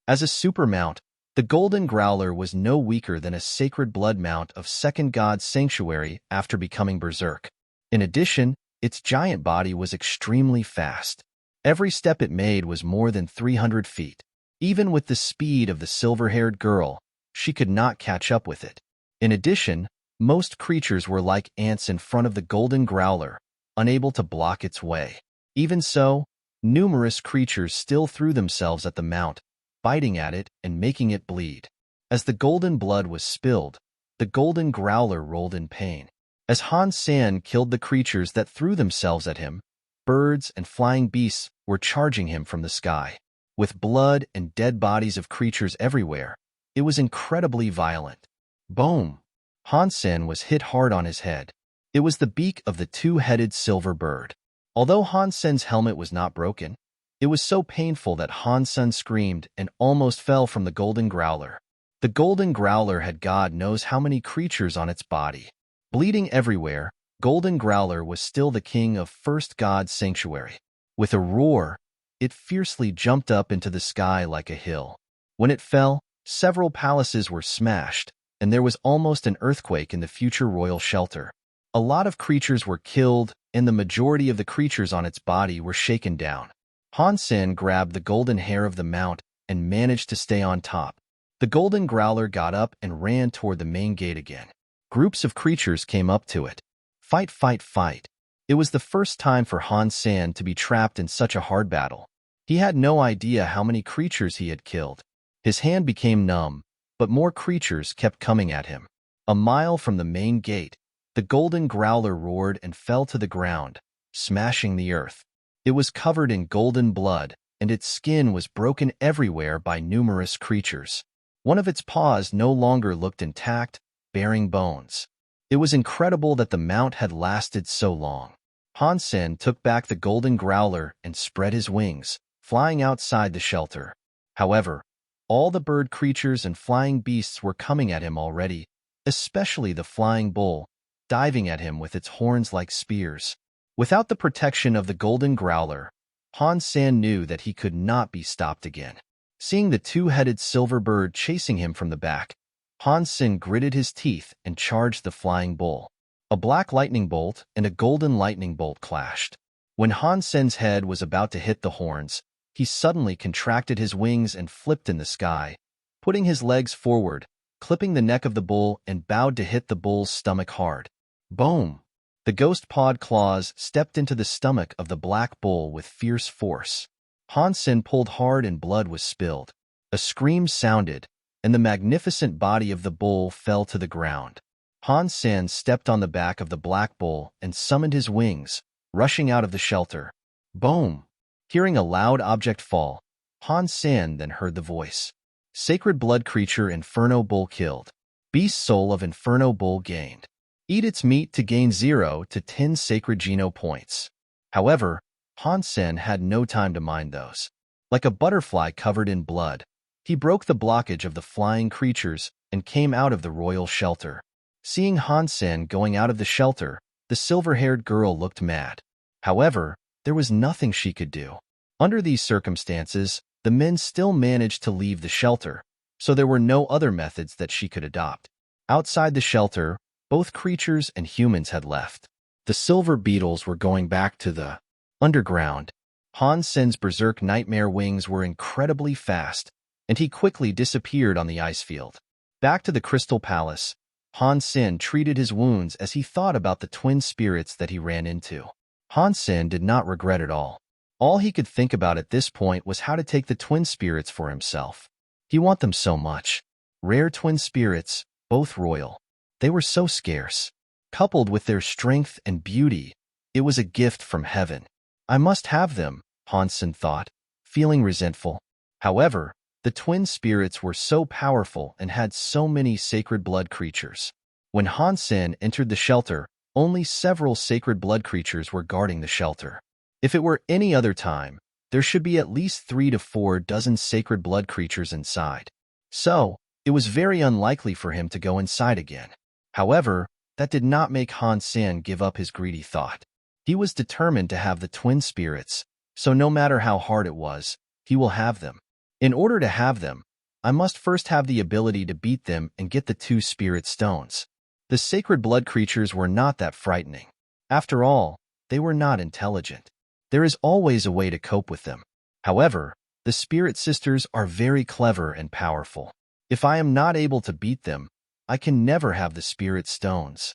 As a super mount, the Golden Growler was no weaker than a sacred blood mount of Second God's Sanctuary after becoming Berserk. In addition, its giant body was extremely fast. Every step it made was more than 300 feet. Even with the speed of the silver-haired girl, she could not catch up with it. In addition, most creatures were like ants in front of the Golden Growler, unable to block its way. Even so, numerous creatures still threw themselves at the mount, biting at it and making it bleed. As the golden blood was spilled, the Golden Growler rolled in pain. As Han Sen killed the creatures that threw themselves at him, birds and flying beasts were charging him from the sky. With blood and dead bodies of creatures everywhere, it was incredibly violent. Boom! Han Sen was hit hard on his head. It was the beak of the two-headed silver bird. Although Han Sen's helmet was not broken, it was so painful that Han Sen screamed and almost fell from the Golden Growler. The Golden Growler had God knows how many creatures on its body. Bleeding everywhere, Golden Growler was still the king of First God's Sanctuary. With a roar, it fiercely jumped up into the sky like a hill. When it fell, several palaces were smashed, and there was almost an earthquake in the future royal shelter. A lot of creatures were killed, and the majority of the creatures on its body were shaken down. Han Sen grabbed the golden hair of the mount and managed to stay on top. The Golden Growler got up and ran toward the main gate again. Groups of creatures came up to it. Fight, fight, fight. It was the first time for Han Sen to be trapped in such a hard battle. He had no idea how many creatures he had killed. His hand became numb, but more creatures kept coming at him. A mile from the main gate, the Golden Growler roared and fell to the ground, smashing the earth. It was covered in golden blood, and its skin was broken everywhere by numerous creatures. One of its paws no longer looked intact, bearing bones. It was incredible that the mount had lasted so long. Han Sen took back the Golden Growler and spread his wings, flying outside the shelter. However, all the bird creatures and flying beasts were coming at him already, especially the flying bull, diving at him with its horns like spears. Without the protection of the Golden Growler, Han Sen knew that he could not be stopped again. Seeing the two-headed silver bird chasing him from the back, Han Sen gritted his teeth and charged the flying bull. A black lightning bolt and a golden lightning bolt clashed. When Han Sen's head was about to hit the horns, he suddenly contracted his wings and flipped in the sky, putting his legs forward, clipping the neck of the bull and bowed to hit the bull's stomach hard. Boom! The ghost-pawed claws stepped into the stomach of the black bull with fierce force. Han Sen pulled hard and blood was spilled. A scream sounded, and the magnificent body of the bull fell to the ground. Han Sen stepped on the back of the black bull and summoned his wings, rushing out of the shelter. Boom! Hearing a loud object fall, Han Sen then heard the voice. Sacred blood creature Inferno Bull killed. Beast soul of Inferno Bull gained. Eat its meat to gain 0 to 10 sacred Geno points. However, Han Sen had no time to mind those. Like a butterfly covered in blood, he broke the blockage of the flying creatures and came out of the royal shelter. Seeing Han Sen going out of the shelter, the silver-haired girl looked mad. However, there was nothing she could do. Under these circumstances, the men still managed to leave the shelter, so there were no other methods that she could adopt. Outside the shelter, both creatures and humans had left. The silver beetles were going back to the underground. Han Sen's berserk nightmare wings were incredibly fast, and he quickly disappeared on the ice field. Back to the Crystal Palace, Han Sen treated his wounds as he thought about the twin spirits that he ran into. Han Sen did not regret it all. All he could think about at this point was how to take the twin spirits for himself. He wanted them so much. Rare twin spirits, both royal. They were so scarce. Coupled with their strength and beauty, it was a gift from heaven. I must have them, Han Sen thought, feeling resentful. However, the twin spirits were so powerful and had so many sacred blood creatures. When Han Sen entered the shelter, only several sacred blood creatures were guarding the shelter. If it were any other time, there should be at least 3 to 4 dozen sacred blood creatures inside. So, it was very unlikely for him to go inside again. However, that did not make Han Sen give up his greedy thought. He was determined to have the twin spirits, so no matter how hard it was, he will have them. In order to have them, I must first have the ability to beat them and get the 2 spirit stones. The sacred blood creatures were not that frightening. After all, they were not intelligent. There is always a way to cope with them. However, the spirit sisters are very clever and powerful. If I am not able to beat them, I can never have the spirit stones.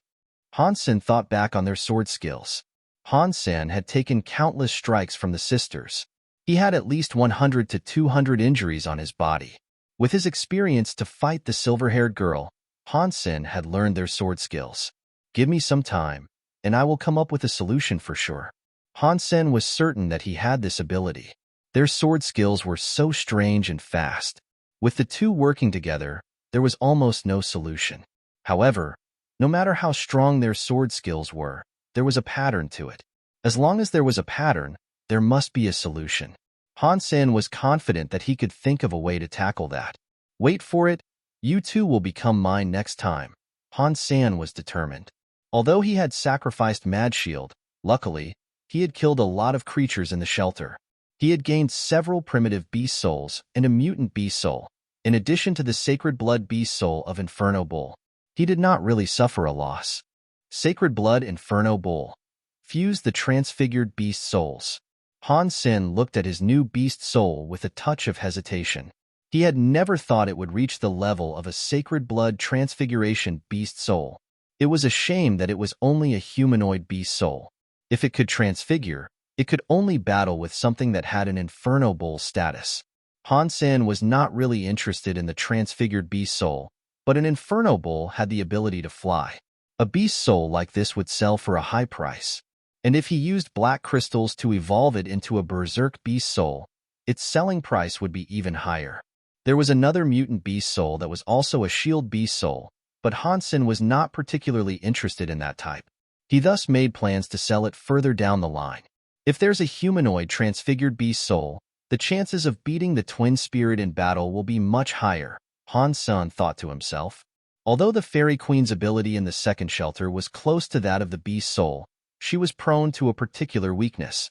Han Sen thought back on their sword skills. Han Sen had taken countless strikes from the sisters. He had at least 100 to 200 injuries on his body. With his experience to fight the silver-haired girl, Han Sen had learned their sword skills. Give me some time, and I will come up with a solution for sure. Han Sen was certain that he had this ability. Their sword skills were so strange and fast. With the two working together, there was almost no solution. However, no matter how strong their sword skills were, there was a pattern to it. As long as there was a pattern, there must be a solution. Han Sen was confident that he could think of a way to tackle that. Wait for it, you two will become mine next time. Han Sen was determined. Although he had sacrificed Mad Shield, luckily, he had killed a lot of creatures in the shelter. He had gained several primitive beast souls and a mutant beast soul, in addition to the sacred blood beast soul of Inferno Bull. He did not really suffer a loss. Sacred blood Inferno Bull. Fuse the transfigured beast souls. Han Sen looked at his new beast soul with a touch of hesitation. He had never thought it would reach the level of a sacred blood transfiguration beast soul. It was a shame that it was only a humanoid beast soul. If it could transfigure, it could only battle with something that had an Inferno Bull status. Han Sen was not really interested in the transfigured beast soul, but an Inferno Bull had the ability to fly. A beast soul like this would sell for a high price. And if he used black crystals to evolve it into a berserk beast soul, its selling price would be even higher. There was another mutant beast soul that was also a shield beast soul, but Han Sen was not particularly interested in that type. He thus made plans to sell it further down the line. If there's a humanoid transfigured beast soul, the chances of beating the twin spirit in battle will be much higher, Han Sen thought to himself. Although the Fairy Queen's ability in the second shelter was close to that of the beast soul, she was prone to a particular weakness.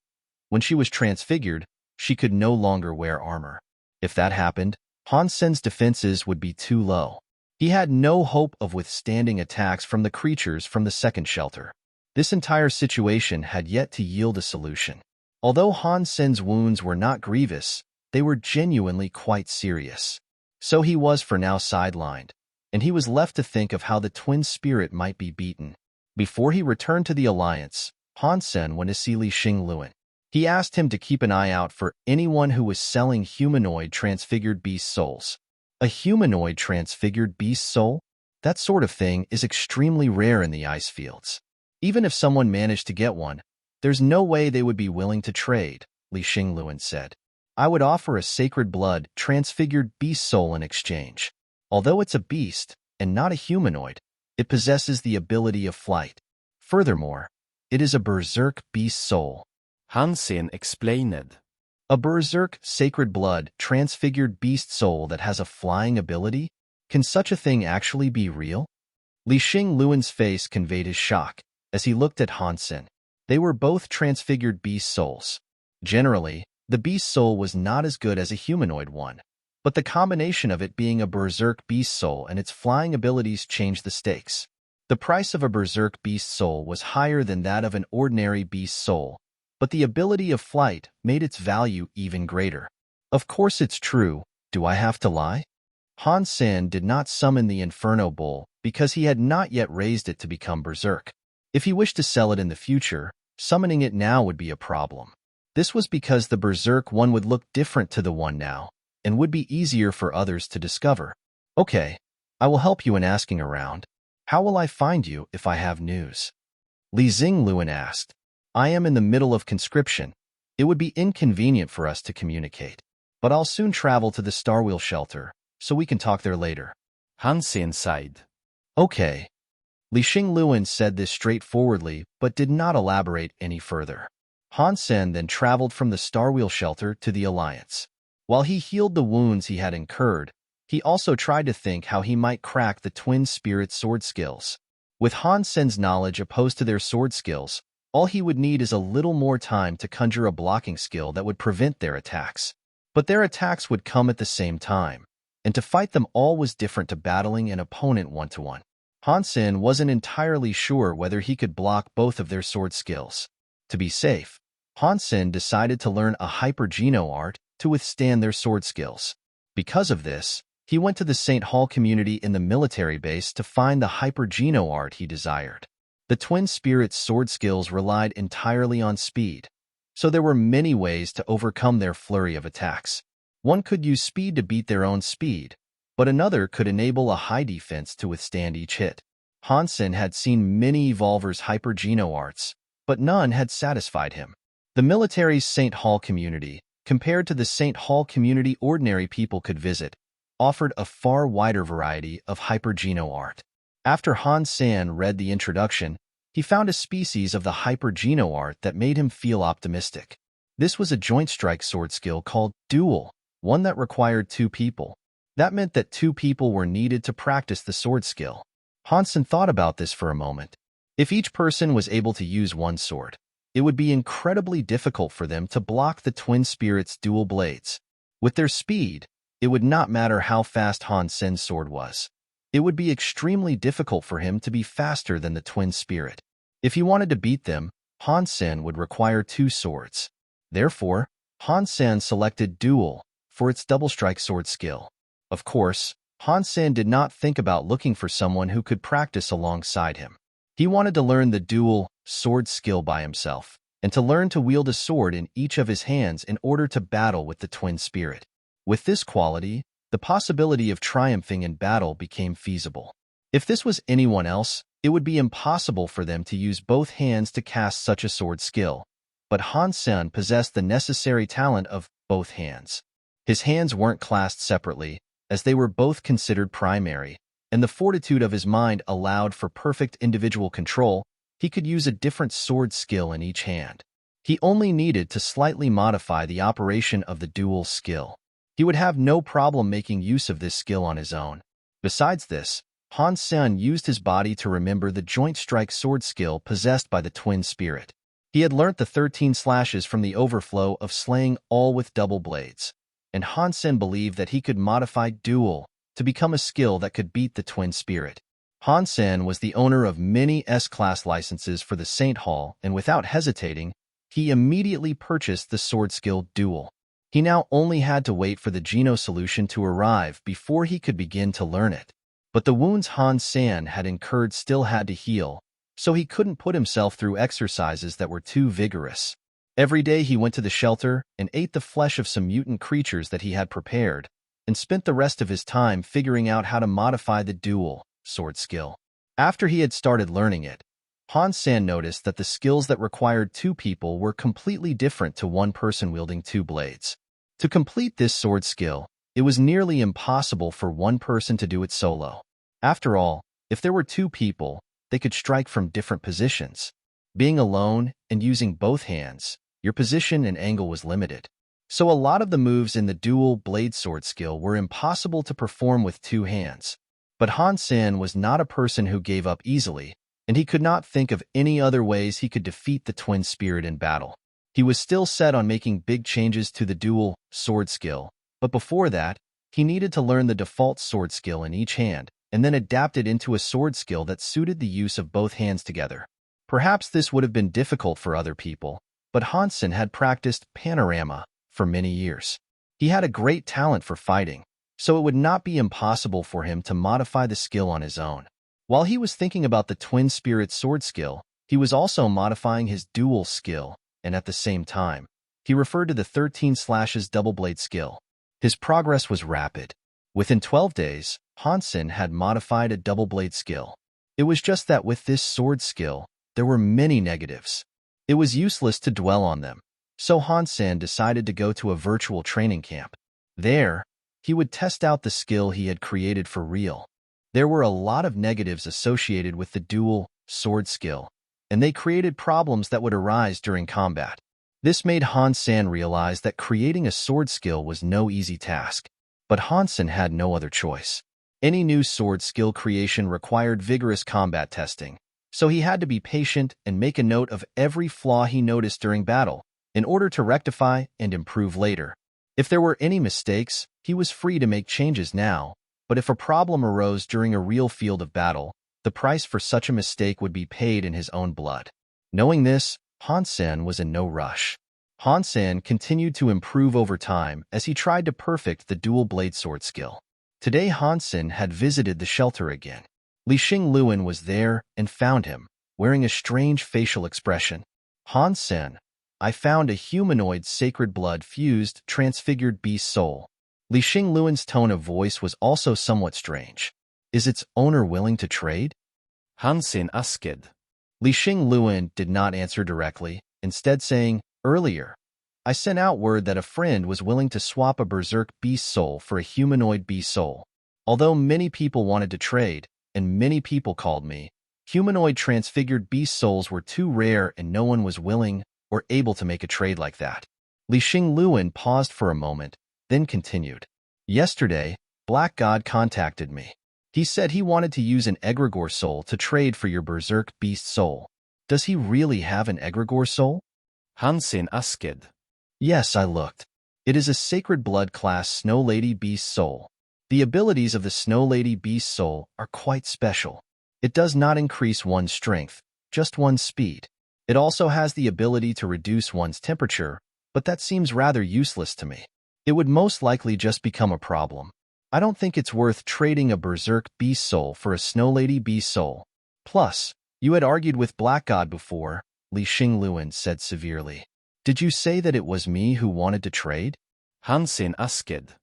When she was transfigured, she could no longer wear armor. If that happened, Han Sen's defenses would be too low. He had no hope of withstanding attacks from the creatures from the second shelter. This entire situation had yet to yield a solution. Although Han Sen's wounds were not grievous, they were genuinely quite serious. So he was for now sidelined, and he was left to think of how the twin spirit might be beaten. Before he returned to the Alliance, Han Sen went to see Li Xingluan. He asked him to keep an eye out for anyone who was selling humanoid transfigured beast souls. A humanoid transfigured beast soul? That sort of thing is extremely rare in the ice fields. Even if someone managed to get one, there's no way they would be willing to trade, Li Xingluan said. I would offer a sacred blood transfigured beast soul in exchange. Although it's a beast, and not a humanoid, it possesses the ability of flight. Furthermore, it is a berserk beast soul. Han Sen explained. A berserk sacred blood transfigured beast soul that has a flying ability? Can such a thing actually be real? Li Xingluan's face conveyed his shock as he looked at Han Sen. They were both transfigured beast souls. Generally, the beast soul was not as good as a humanoid one, but the combination of it being a berserk beast soul and its flying abilities changed the stakes. The price of a berserk beast soul was higher than that of an ordinary beast soul, but the ability of flight made its value even greater. Of course it's true, do I have to lie? Han Sen did not summon the Inferno Bull because he had not yet raised it to become berserk. If he wished to sell it in the future, summoning it now would be a problem. This was because the berserk one would look different to the one now, and would be easier for others to discover. Okay, I will help you in asking around. How will I find you if I have news? Li Xingluan asked. I am in the middle of conscription. It would be inconvenient for us to communicate. But I'll soon travel to the Starwheel shelter, so we can talk there later. Han Sen sighed. Okay. Li Xingluan said this straightforwardly, but did not elaborate any further. Han Sen then traveled from the Starwheel shelter to the Alliance. While he healed the wounds he had incurred, he also tried to think how he might crack the twin spirit sword skills. With Han Sen's knowledge opposed to their sword skills, all he would need is a little more time to conjure a blocking skill that would prevent their attacks. But their attacks would come at the same time, and to fight them all was different to battling an opponent one-to-one. Han Sen wasn't entirely sure whether he could block both of their sword skills. To be safe, Han Sen decided to learn a hyper-geno art to withstand their sword skills. Because of this, he went to the St. Hall community in the military base to find the hyper-geno art he desired. The twin spirits' sword skills relied entirely on speed, so there were many ways to overcome their flurry of attacks. One could use speed to beat their own speed, but another could enable a high defense to withstand each hit. Han Sen had seen many evolvers' hyper-geno arts, but none had satisfied him. The military's St. Hall community, compared to the St. Hall community ordinary people could visit, offered a far wider variety of hyper-geno art. After Han Sen read the introduction, he found a species of the hyper-geno art that made him feel optimistic. This was a joint strike sword skill called duel, one that required 2 people. That meant that 2 people were needed to practice the sword skill. Han Sen thought about this for a moment. If each person was able to use one sword, it would be incredibly difficult for them to block the twin spirits' dual blades. With their speed, it would not matter how fast Han Sen's sword was. It would be extremely difficult for him to be faster than the twin spirit. If he wanted to beat them, Han Sen would require 2 swords. Therefore, Han Sen selected duel for its double strike sword skill. Of course, Han Sen did not think about looking for someone who could practice alongside him. He wanted to learn the dual sword skill by himself, and to learn to wield a sword in each of his hands in order to battle with the twin spirit. With this quality, the possibility of triumphing in battle became feasible. If this was anyone else, it would be impossible for them to use both hands to cast such a sword skill. But Han Sen possessed the necessary talent of both hands. His hands weren't clasped separately, as they were both considered primary, and the fortitude of his mind allowed for perfect individual control. He could use a different sword skill in each hand. He only needed to slightly modify the operation of the dual skill. He would have no problem making use of this skill on his own. Besides this, Han Sen used his body to remember the joint strike sword skill possessed by the twin spirit. He had learnt the 13 slashes from the overflow of slaying all with double blades, and Han Sen believed that he could modify duel to become a skill that could beat the twin spirit. Han Sen was the owner of many S-class licenses for the St. Hall, and without hesitating, he immediately purchased the sword skill duel. He now only had to wait for the Geno solution to arrive before he could begin to learn it. But the wounds Han Sen had incurred still had to heal, so he couldn't put himself through exercises that were too vigorous. Every day he went to the shelter and ate the flesh of some mutant creatures that he had prepared, and spent the rest of his time figuring out how to modify the dual sword skill. After he had started learning it, Han Sen noticed that the skills that required 2 people were completely different to one person wielding 2 blades. To complete this sword skill, it was nearly impossible for one person to do it solo. After all, if there were 2 people, they could strike from different positions. Being alone and using both hands, your position and angle was limited. So a lot of the moves in the dual blade sword skill were impossible to perform with 2 hands. But Han Sen was not a person who gave up easily, and he could not think of any other ways he could defeat the twin spirit in battle. He was still set on making big changes to the dual sword skill, but before that, he needed to learn the default sword skill in each hand, and then adapt it into a sword skill that suited the use of both hands together. Perhaps this would have been difficult for other people, but Han Sen had practiced panorama for many years. He had a great talent for fighting, so it would not be impossible for him to modify the skill on his own. While he was thinking about the twin spirit sword skill, he was also modifying his dual skill, and at the same time, he referred to the 13 slashes double blade skill. His progress was rapid. Within 12 days, Han Sen had modified a double blade skill. It was just that with this sword skill, there were many negatives. It was useless to dwell on them, so Han Sen decided to go to a virtual training camp. There, he would test out the skill he had created for real. There were a lot of negatives associated with the dual sword skill, and they created problems that would arise during combat. This made Han Sen realize that creating a sword skill was no easy task. But Han Sen had no other choice. Any new sword skill creation required vigorous combat testing, so he had to be patient and make a note of every flaw he noticed during battle, in order to rectify and improve later. If there were any mistakes, he was free to make changes now, but if a problem arose during a real field of battle, the price for such a mistake would be paid in his own blood. Knowing this, Han Sen was in no rush. Han Sen continued to improve over time as he tried to perfect the dual blade sword skill. Today Han Sen had visited the shelter again. Li Xingluan was there and found him, wearing a strange facial expression. Han Sen, I found a humanoid sacred blood-fused, transfigured beast soul. Li Xingluan's tone of voice was also somewhat strange. Is its owner willing to trade? Han Sen asked. Li Xingluan did not answer directly, instead saying, earlier, I sent out word that a friend was willing to swap a berserk beast soul for a humanoid beast soul. Although many people wanted to trade, and many people called me, humanoid transfigured beast souls were too rare and no one was willing or able to make a trade like that. Li Xingluan paused for a moment, then continued. Yesterday, Black God contacted me. He said he wanted to use an egregore soul to trade for your berserk beast soul. Does he really have an egregore soul? Han Sen asked. Yes, I looked. It is a sacred blood class Snow Lady beast soul. The abilities of the Snow Lady beast soul are quite special. It does not increase one's strength, just one's speed. It also has the ability to reduce one's temperature, but that seems rather useless to me. It would most likely just become a problem. I don't think it's worth trading a berserk beast soul for a Snow Lady beast soul. Plus, you had argued with Black God before, Li Xingluan said severely. Did you say that it was me who wanted to trade? Han Sen asked.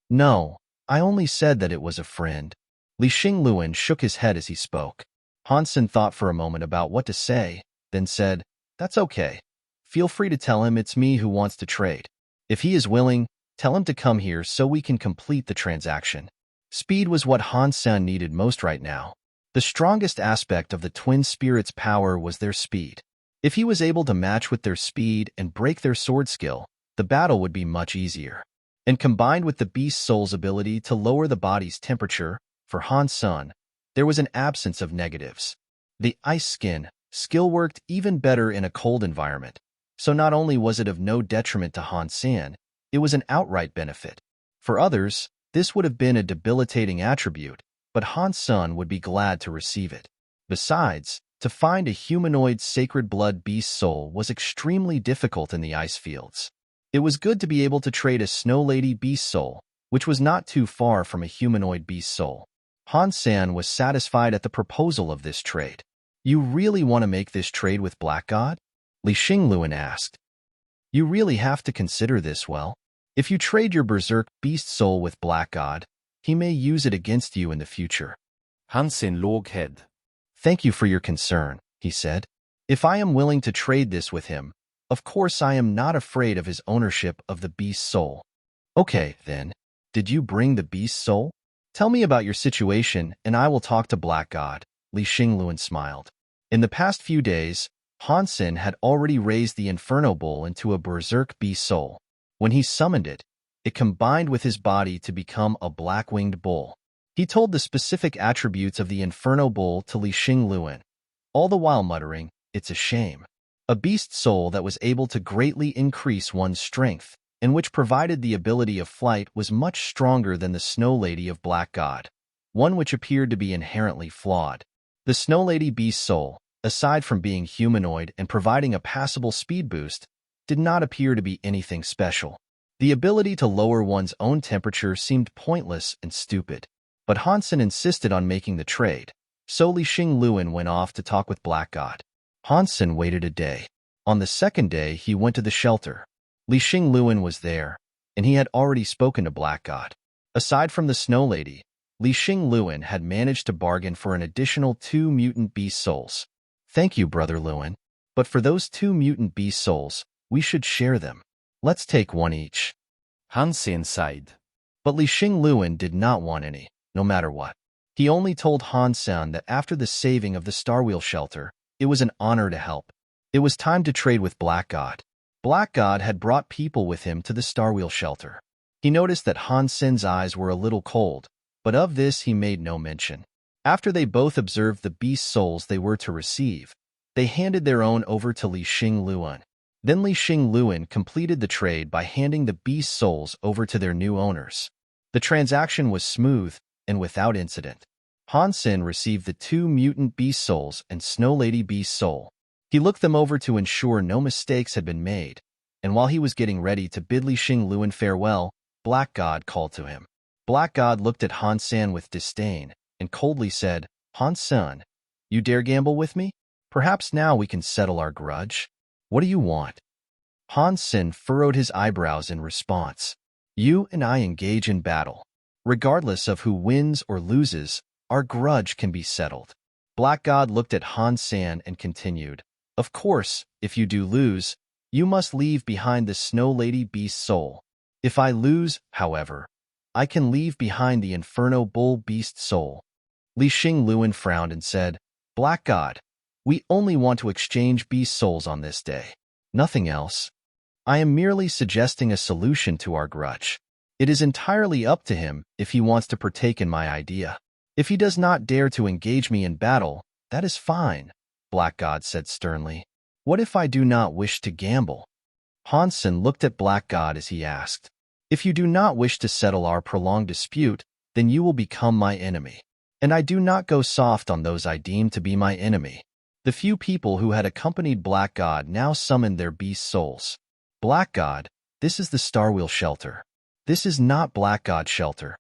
No, I only said that it was a friend. Li Xingluan shook his head as he spoke. Han Sen thought for a moment about what to say, then said, That's okay. Feel free to tell him it's me who wants to trade. If he is willing, tell him to come here so we can complete the transaction. Speed was what Han Sen needed most right now. The strongest aspect of the twin spirits' power was their speed. If he was able to match with their speed and break their sword skill, the battle would be much easier. And combined with the beast soul's ability to lower the body's temperature, for Han Sen, there was an absence of negatives. The ice skin skill worked even better in a cold environment, so not only was it of no detriment to Han Sen, it was an outright benefit. For others, this would have been a debilitating attribute, but Han Sen would be glad to receive it. Besides, to find a humanoid sacred blood beast soul was extremely difficult in the ice fields. It was good to be able to trade a Snow Lady beast soul, which was not too far from a humanoid beast soul. Han Sen was satisfied at the proposal of this trade. You really want to make this trade with Black God? Li Xingluan asked. You really have to consider this well. If you trade your berserk beast soul with Black God, he may use it against you in the future. Han Sen låg head. Thank you for your concern, he said. If I am willing to trade this with him, of course I am not afraid of his ownership of the beast soul. Okay, then. Did you bring the beast soul? Tell me about your situation and I will talk to Black God, Li Xingluan smiled. In the past few days, Han Sen had already raised the Inferno Bull into a berserk beast soul. When he summoned it, it combined with his body to become a black-winged bull. He told the specific attributes of the Inferno Bull to Li Xingluan, all the while muttering, It's a shame. A beast soul that was able to greatly increase one's strength, and which provided the ability of flight was much stronger than the Snow Lady of Black God, one which appeared to be inherently flawed. The Snow Lady beast soul, aside from being humanoid and providing a passable speed boost, did not appear to be anything special. The ability to lower one's own temperature seemed pointless and stupid. But Han Sen insisted on making the trade, so Li Xingluan went off to talk with Black God. Han Sen waited a day. On the second day, he went to the shelter. Li Xingluan was there, and he had already spoken to Black God. Aside from the Snow Lady, Li Xingluan had managed to bargain for an additional 2 mutant beast souls. Thank you, Brother Luan. But for those 2 mutant beast souls, we should share them. Let's take one each. Han Sen sighed. But Li Xingluan did not want any, no matter what. He only told Han Sen that after the saving of the Starwheel shelter, it was an honor to help. It was time to trade with Black God. Black God had brought people with him to the Starwheel shelter. He noticed that Han Sen's eyes were a little cold, but of this he made no mention. After they both observed the beast souls they were to receive, they handed their own over to Li Xingluan. Then Li Xingluan completed the trade by handing the beast souls over to their new owners. The transaction was smooth and without incident. Han Sen received the 2 mutant beast souls and Snow Lady beast soul. He looked them over to ensure no mistakes had been made, and while he was getting ready to bid Li Xingluan farewell, Black God called to him. Black God looked at Han Sen with disdain and coldly said, "Han Sen, you dare gamble with me? Perhaps now we can settle our grudge. What do you want?" Han Sen furrowed his eyebrows in response. "You and I engage in battle. Regardless of who wins or loses, our grudge can be settled." Black God looked at Han Sen and continued, "Of course, if you do lose, you must leave behind the Snow Lady beast soul. If I lose, however, I can leave behind the Inferno Bull beast soul." Li Xingluan frowned and said, "Black God, we only want to exchange beast souls on this day. Nothing else. I am merely suggesting a solution to our grudge. It is entirely up to him if he wants to partake in my idea. If he does not dare to engage me in battle, that is fine," Black God said sternly. "What if I do not wish to gamble?" Han Sen looked at Black God as he asked, "If you do not wish to settle our prolonged dispute, then you will become my enemy. And I do not go soft on those I deem to be my enemy." The few people who had accompanied Black God now summoned their beast souls. "Black God, this is the Starwheel Shelter. This is not Black God's shelter."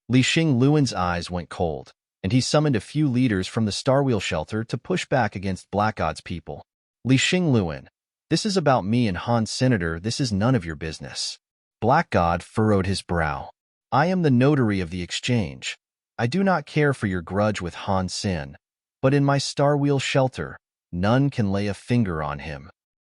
Li Xingluan's eyes went cold, and he summoned a few leaders from the Starwheel Shelter to push back against Black God's people. "Li Xingluan, this is about me and Han Senator. This is none of your business." Black God furrowed his brow. "I am the notary of the exchange. I do not care for your grudge with Han Sen, but in my Starwheel Shelter, none can lay a finger on him."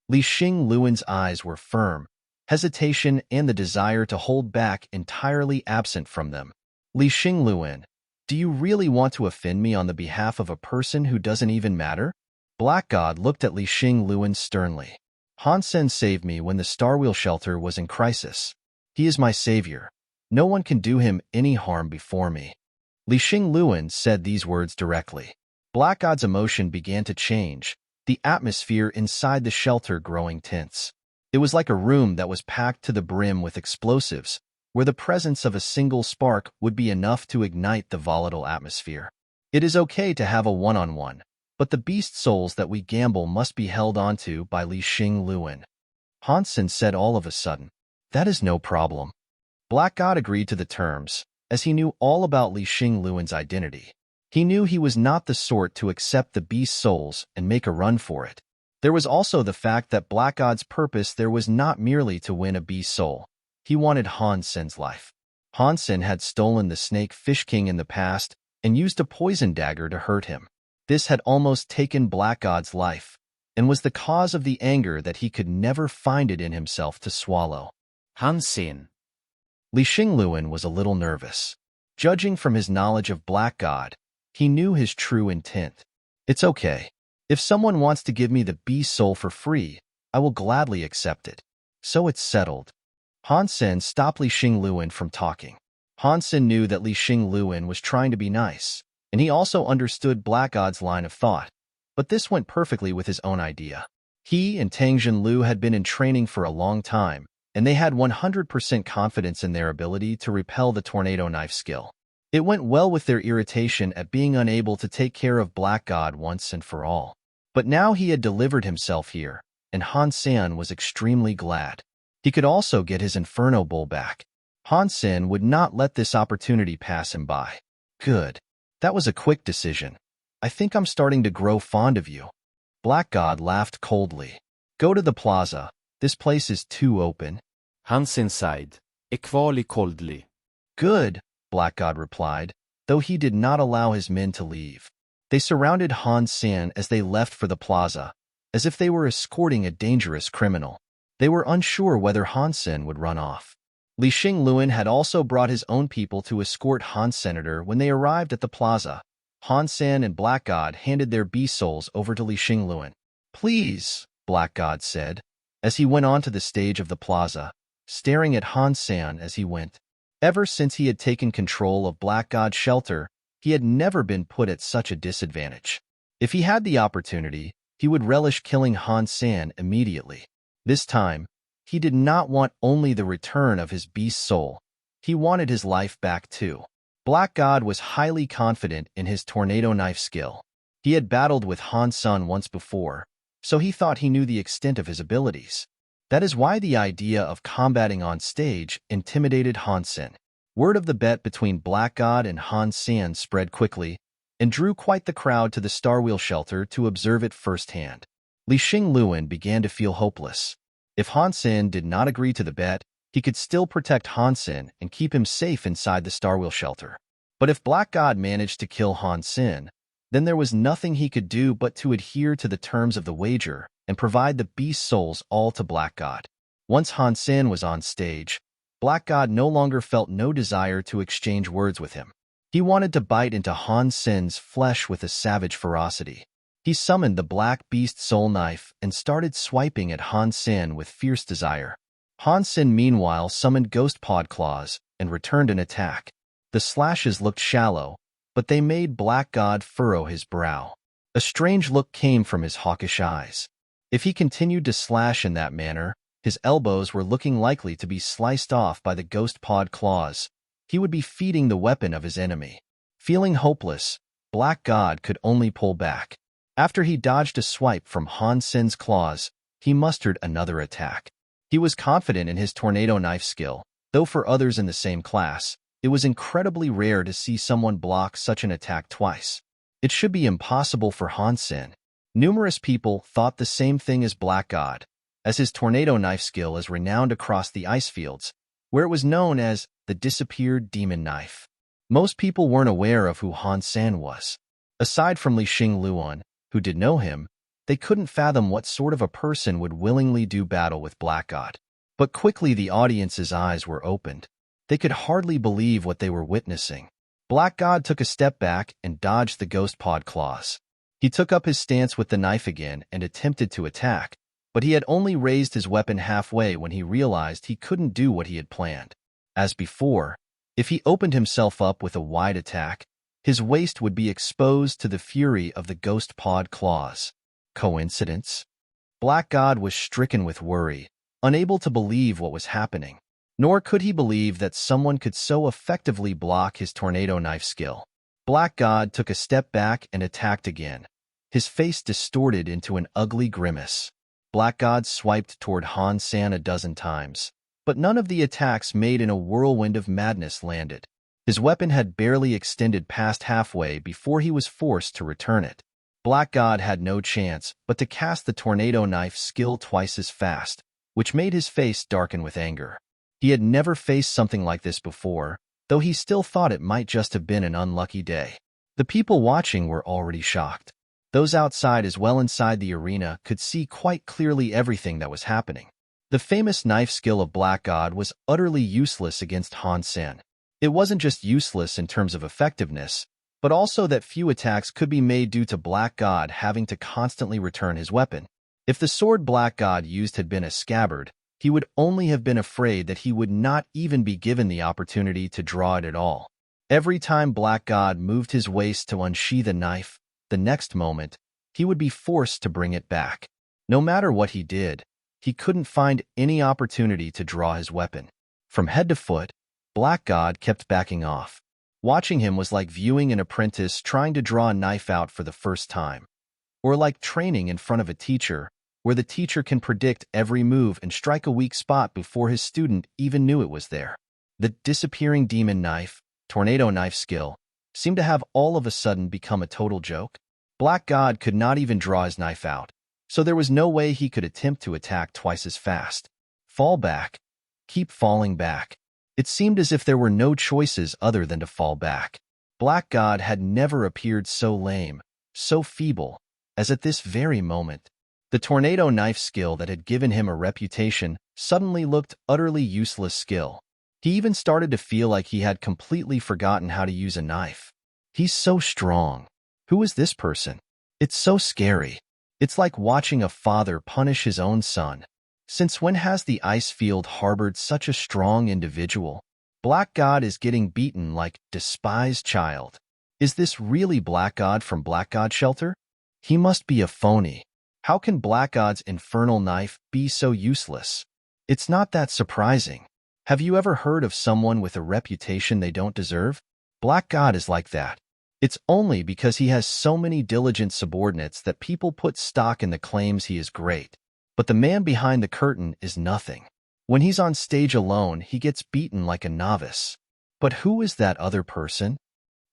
Li Xingluan's eyes were firm, hesitation and the desire to hold back entirely absent from them. "Li Xingluan, do you really want to offend me on the behalf of a person who doesn't even matter?" Black God looked at Li Xingluan sternly. "Han Sen saved me when the Starwheel Shelter was in crisis. He is my savior. No one can do him any harm before me." Li Xingluan said these words directly. Black God's emotion began to change, the atmosphere inside the shelter growing tense. It was like a room that was packed to the brim with explosives, where the presence of a single spark would be enough to ignite the volatile atmosphere. "It is okay to have a one-on-one, but the beast souls that we gamble must be held onto by Li Xingluan," Han Sen said all of a sudden. "That is no problem." Black God agreed to the terms, as he knew all about Li Xingluan's identity. He knew he was not the sort to accept the beast souls and make a run for it. There was also the fact that Black God's purpose there was not merely to win a beast soul. He wanted Han Sen's life. Han Sen had stolen the Snake Fish King in the past and used a poison dagger to hurt him. This had almost taken Black God's life, and was the cause of the anger that he could never find it in himself to swallow. Han Sen. Li Xingluan was a little nervous. Judging from his knowledge of Black God, he knew his true intent. "It's okay. If someone wants to give me the beast soul for free, I will gladly accept it. So it's settled." Han Sen stopped Li Xingluan from talking. Han Sen knew that Li Xingluan was trying to be nice, and he also understood Black God's line of thought, but this went perfectly with his own idea. He and Tang Jinlu had been in training for a long time, and they had 100% confidence in their ability to repel the tornado knife skill. It went well with their irritation at being unable to take care of Black God once and for all. But now he had delivered himself here, and Han Sen was extremely glad. He could also get his Inferno Bull back. Han Sen would not let this opportunity pass him by. "Good. That was a quick decision. I think I'm starting to grow fond of you." Black God laughed coldly. "Go to the plaza. This place is too open." Han Sen sighed, equally coldly. "Good," Black God replied, though he did not allow his men to leave. They surrounded Han Sen as they left for the plaza, as if they were escorting a dangerous criminal. They were unsure whether Han Sen would run off. Li Xingluan had also brought his own people to escort Han Senator when they arrived at the plaza. Han Sen and Black God handed their beast souls over to Li Xingluan. "Please," Black God said, as he went onto the stage of the plaza, staring at Han Sen as he went. Ever since he had taken control of Black God's shelter, he had never been put at such a disadvantage. If he had the opportunity, he would relish killing Han Sen immediately. This time, he did not want only the return of his beast soul. He wanted his life back too. Black God was highly confident in his tornado knife skill. He had battled with Han Sen once before, so he thought he knew the extent of his abilities. That is why the idea of combating on stage intimidated Han Sen. Word of the bet between Black God and Han Sen spread quickly and drew quite the crowd to the Star Wheel shelter to observe it firsthand. Li Xingluan began to feel hopeless. If Han Sen did not agree to the bet, he could still protect Han Sen and keep him safe inside the Star Wheel shelter. But if Black God managed to kill Han Sen, then there was nothing he could do but to adhere to the terms of the wager and provide the beast souls all to Black God. Once Han Sen was on stage, Black God no longer felt no desire to exchange words with him. He wanted to bite into Han Sen's flesh with a savage ferocity. He summoned the Black Beast Soul Knife and started swiping at Han Sen with fierce desire. Han Sen meanwhile summoned Ghost Pod Claws and returned an attack. The slashes looked shallow, but they made Black God furrow his brow. A strange look came from his hawkish eyes. If he continued to slash in that manner, his elbows were looking likely to be sliced off by the Ghost Pod Claws. He would be feeding the weapon of his enemy. Feeling hopeless, Black God could only pull back. After he dodged a swipe from Han Sen's claws, he mustered another attack. He was confident in his tornado knife skill, though for others in the same class, it was incredibly rare to see someone block such an attack twice. It should be impossible for Han Sen. Numerous people thought the same thing as Black God, as his tornado knife skill is renowned across the ice fields, where it was known as the disappeared demon knife. Most people weren't aware of who Han Sen was. Aside from Li Xingluan, who did know him, they couldn't fathom what sort of a person would willingly do battle with Black God. But quickly the audience's eyes were opened. They could hardly believe what they were witnessing. Black God took a step back and dodged the Ghost Pod Claws. He took up his stance with the knife again and attempted to attack, but he had only raised his weapon halfway when he realized he couldn't do what he had planned. As before, if he opened himself up with a wide attack, his waist would be exposed to the fury of the Ghost Pod Claws. Coincidence? Black God was stricken with worry, unable to believe what was happening. Nor could he believe that someone could so effectively block his tornado knife skill. Black God took a step back and attacked again, his face distorted into an ugly grimace. Black God swiped toward Han Sen a dozen times, but none of the attacks made in a whirlwind of madness landed. His weapon had barely extended past halfway before he was forced to return it. Black God had no chance but to cast the tornado knife skill twice as fast, which made his face darken with anger. He had never faced something like this before, though he still thought it might just have been an unlucky day. The people watching were already shocked. Those outside as well inside the arena could see quite clearly everything that was happening. The famous knife skill of Black God was utterly useless against Han Sen. It wasn't just useless in terms of effectiveness, but also that few attacks could be made due to Black God having to constantly return his weapon. If the sword Black God used had been a scabbard, he would only have been afraid that he would not even be given the opportunity to draw it at all. Every time Black God moved his waist to unsheath a knife, the next moment, he would be forced to bring it back. No matter what he did, he couldn't find any opportunity to draw his weapon. From head to foot, Black God kept backing off. Watching him was like viewing an apprentice trying to draw a knife out for the first time, or like training in front of a teacher, where the teacher can predict every move and strike a weak spot before his student even knew it was there. The disappearing demon knife, tornado knife skill, seemed to have all of a sudden become a total joke. Black God could not even draw his knife out, so there was no way he could attempt to attack twice as fast. Fall back. Keep falling back. It seemed as if there were no choices other than to fall back. Black God had never appeared so lame, so feeble, as at this very moment. The tornado knife skill that had given him a reputation suddenly looked utterly useless skill. He even started to feel like he had completely forgotten how to use a knife. He's so strong. Who is this person? It's so scary. It's like watching a father punish his own son. Since when has the ice field harbored such a strong individual? Black God is getting beaten like despised child. Is this really Black God from Black God Shelter? He must be a phony. How can Black God's infernal knife be so useless? It's not that surprising. Have you ever heard of someone with a reputation they don't deserve? Black God is like that. It's only because he has so many diligent subordinates that people put stock in the claims he is great. But the man behind the curtain is nothing. When he's on stage alone, he gets beaten like a novice. But who is that other person?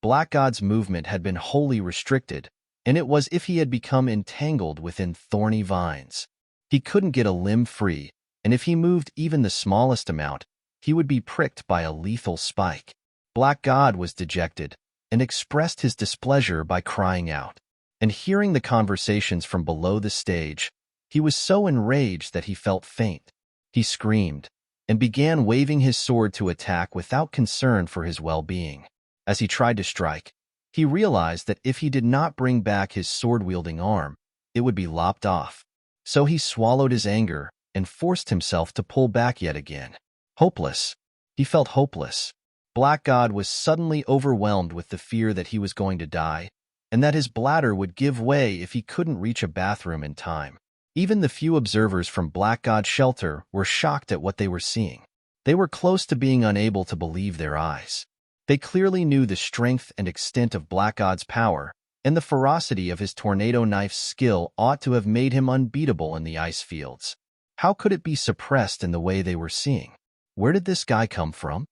Black God's movement had been wholly restricted, and it was as if he had become entangled within thorny vines. He couldn't get a limb free, and if he moved even the smallest amount, he would be pricked by a lethal spike. Black God was dejected and expressed his displeasure by crying out. And hearing the conversations from below the stage, he was so enraged that he felt faint. He screamed and began waving his sword to attack without concern for his well-being. As he tried to strike, he realized that if he did not bring back his sword-wielding arm, it would be lopped off. So he swallowed his anger and forced himself to pull back yet again. Hopeless. He felt hopeless. Black God was suddenly overwhelmed with the fear that he was going to die, and that his bladder would give way if he couldn't reach a bathroom in time. Even the few observers from Black God's shelter were shocked at what they were seeing. They were close to being unable to believe their eyes. They clearly knew the strength and extent of Black God's power, and the ferocity of his tornado knife's skill ought to have made him unbeatable in the ice fields. How could it be suppressed in the way they were seeing? Where did this guy come from?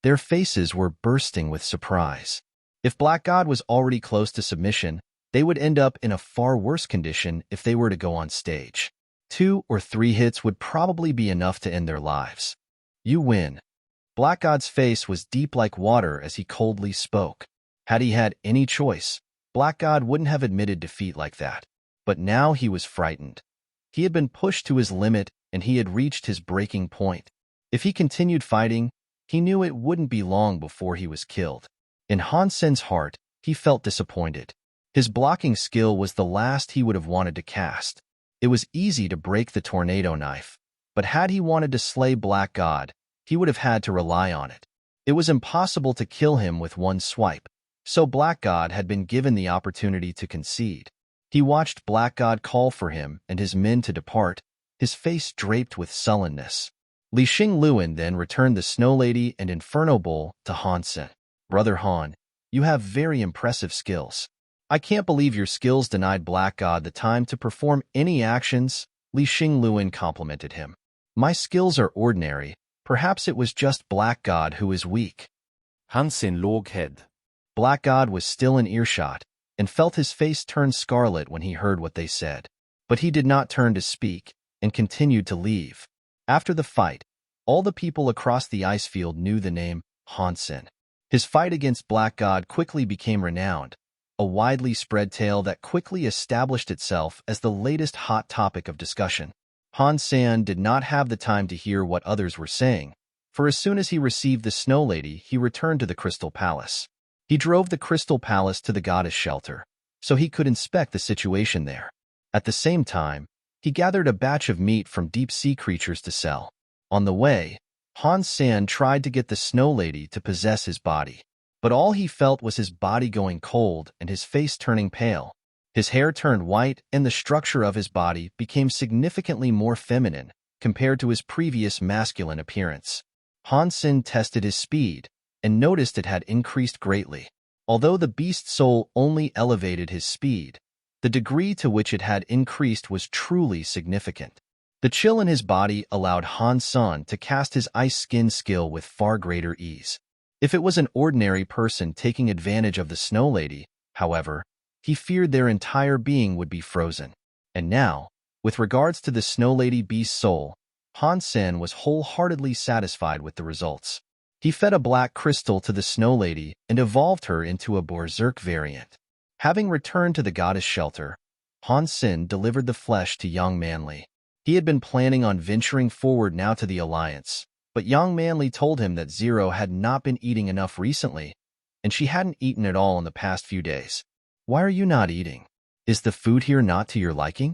Their faces were bursting with surprise. If Black God was already close to submission, they would end up in a far worse condition if they were to go on stage. 2 or 3 hits would probably be enough to end their lives. You win. Black God's face was deep like water as he coldly spoke. Had he had any choice, Black God wouldn't have admitted defeat like that. But now he was frightened. He had been pushed to his limit and he had reached his breaking point. If he continued fighting, he knew it wouldn't be long before he was killed. In Han Sen's heart, he felt disappointed. His blocking skill was the last he would have wanted to cast. It was easy to break the tornado knife, but had he wanted to slay Black God, he would have had to rely on it. It was impossible to kill him with one swipe, so Black God had been given the opportunity to concede. He watched Black God call for him and his men to depart, his face draped with sullenness. Li Xingluan then returned the Snow Lady and Inferno Bowl to Han Sen. Brother Han, you have very impressive skills. I can't believe your skills denied Black God the time to perform any actions, Li Xingluan complimented him. My skills are ordinary. Perhaps it was just Black God who is weak. Han Sen låg head. Black God was still in earshot and felt his face turn scarlet when he heard what they said. But he did not turn to speak and continued to leave. After the fight, all the people across the ice field knew the name Han Sen. His fight against Black God quickly became renowned, a widely spread tale that quickly established itself as the latest hot topic of discussion. Han Sen did not have the time to hear what others were saying, for as soon as he received the Snow Lady, he returned to the Crystal Palace. He drove the Crystal Palace to the goddess shelter, so he could inspect the situation there. At the same time, he gathered a batch of meat from deep-sea creatures to sell. On the way, Han Sen tried to get the Snow Lady to possess his body, but all he felt was his body going cold and his face turning pale. His hair turned white and the structure of his body became significantly more feminine compared to his previous masculine appearance. Han Sen tested his speed and noticed it had increased greatly. Although the beast's soul only elevated his speed, the degree to which it had increased was truly significant. The chill in his body allowed Han Sen to cast his ice skin skill with far greater ease. If it was an ordinary person taking advantage of the Snow Lady, however, he feared their entire being would be frozen. And now, with regards to the Snow Lady beast's soul, Han Sen was wholeheartedly satisfied with the results. He fed a black crystal to the Snow Lady and evolved her into a berserk variant. Having returned to the goddess shelter, Han Sen delivered the flesh to young Manly. He had been planning on venturing forward now to the Alliance, but young Manly told him that Zero had not been eating enough recently, and she hadn't eaten at all in the past few days. Why are you not eating? Is the food here not to your liking?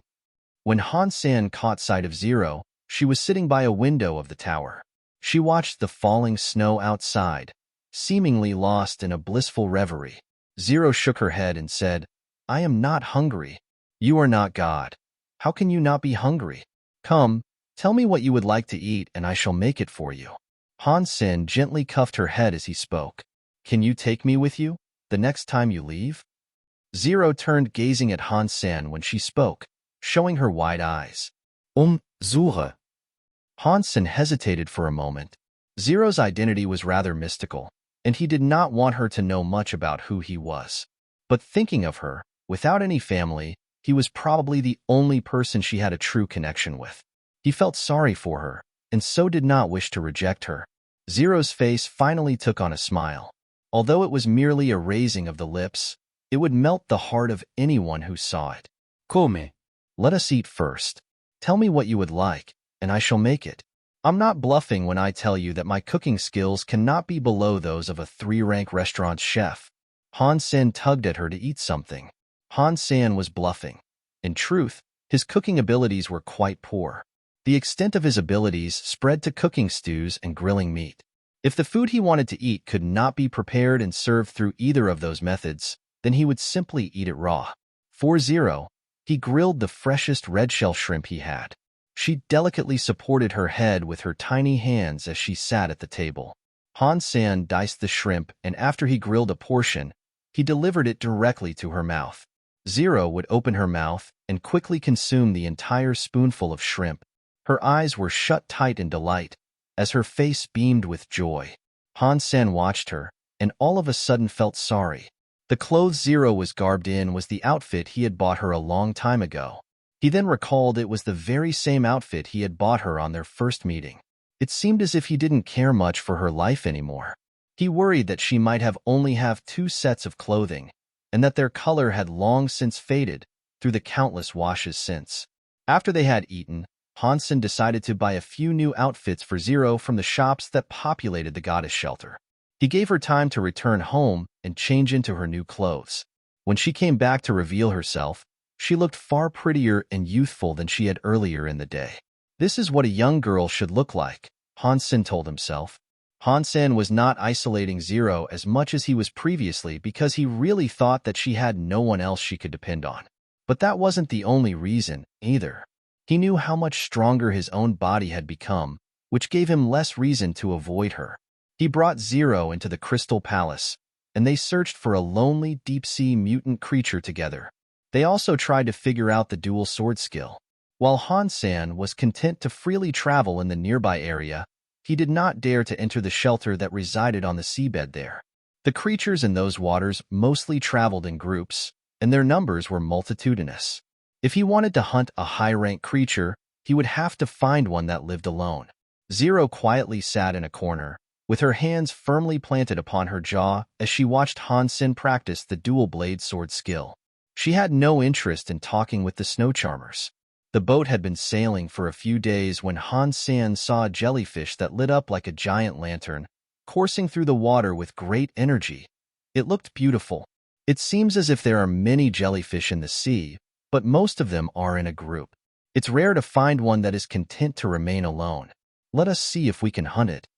When Han Sen caught sight of Zero, she was sitting by a window of the tower. She watched the falling snow outside, seemingly lost in a blissful reverie. Zero shook her head and said, I am not hungry. You are not God. How can you not be hungry? Come, tell me what you would like to eat and I shall make it for you. Han Sen gently cuffed her head as he spoke. Can you take me with you, the next time you leave? Zero turned gazing at Han Sen when she spoke, showing her wide eyes. Suche. Han Sen hesitated for a moment. Zero's identity was rather mystical, and he did not want her to know much about who he was. But thinking of her, without any family, he was probably the only person she had a true connection with. He felt sorry for her, and so did not wish to reject her. Zero's face finally took on a smile. Although it was merely a raising of the lips, it would melt the heart of anyone who saw it. Come. Let us eat first. Tell me what you would like, and I shall make it. I'm not bluffing when I tell you that my cooking skills cannot be below those of a 3-rank restaurant chef. Han Sen tugged at her to eat something. Han Sen was bluffing. In truth, his cooking abilities were quite poor. The extent of his abilities spread to cooking stews and grilling meat. If the food he wanted to eat could not be prepared and served through either of those methods, then he would simply eat it raw. For Zero, he grilled the freshest red shell shrimp he had. She delicately supported her head with her tiny hands as she sat at the table. Han Sen diced the shrimp, and after he grilled a portion, he delivered it directly to her mouth. Zero would open her mouth and quickly consume the entire spoonful of shrimp. Her eyes were shut tight in delight, as her face beamed with joy. Han Sen watched her, and all of a sudden felt sorry. The clothes Zero was garbed in was the outfit he had bought her a long time ago. He then recalled it was the very same outfit he had bought her on their first meeting. It seemed as if he didn't care much for her life anymore. He worried that she might only have 2 sets of clothing, and that their color had long since faded through the countless washes since. After they had eaten, Han Sen decided to buy a few new outfits for Zero from the shops that populated the goddess shelter. He gave her time to return home and change into her new clothes. When she came back to reveal herself, she looked far prettier and youthful than she had earlier in the day. This is what a young girl should look like, Han Sen told himself. Han Sen was not isolating Zero as much as he was previously because he really thought that she had no one else she could depend on. But that wasn't the only reason, either. He knew how much stronger his own body had become, which gave him less reason to avoid her. He brought Zero into the Crystal Palace, and they searched for a lonely deep-sea mutant creature together. They also tried to figure out the dual sword skill. While Han Sen was content to freely travel in the nearby area, he did not dare to enter the shelter that resided on the seabed there. The creatures in those waters mostly traveled in groups, and their numbers were multitudinous. If he wanted to hunt a high-rank creature, he would have to find one that lived alone. Zero quietly sat in a corner, with her hands firmly planted upon her jaw as she watched Han Sen practice the dual-blade sword skill. She had no interest in talking with the snow charmers. The boat had been sailing for a few days when Han Sen saw a jellyfish that lit up like a giant lantern, coursing through the water with great energy. It looked beautiful. It seems as if there are many jellyfish in the sea, but most of them are in a group. It's rare to find one that is content to remain alone. Let us see if we can hunt it.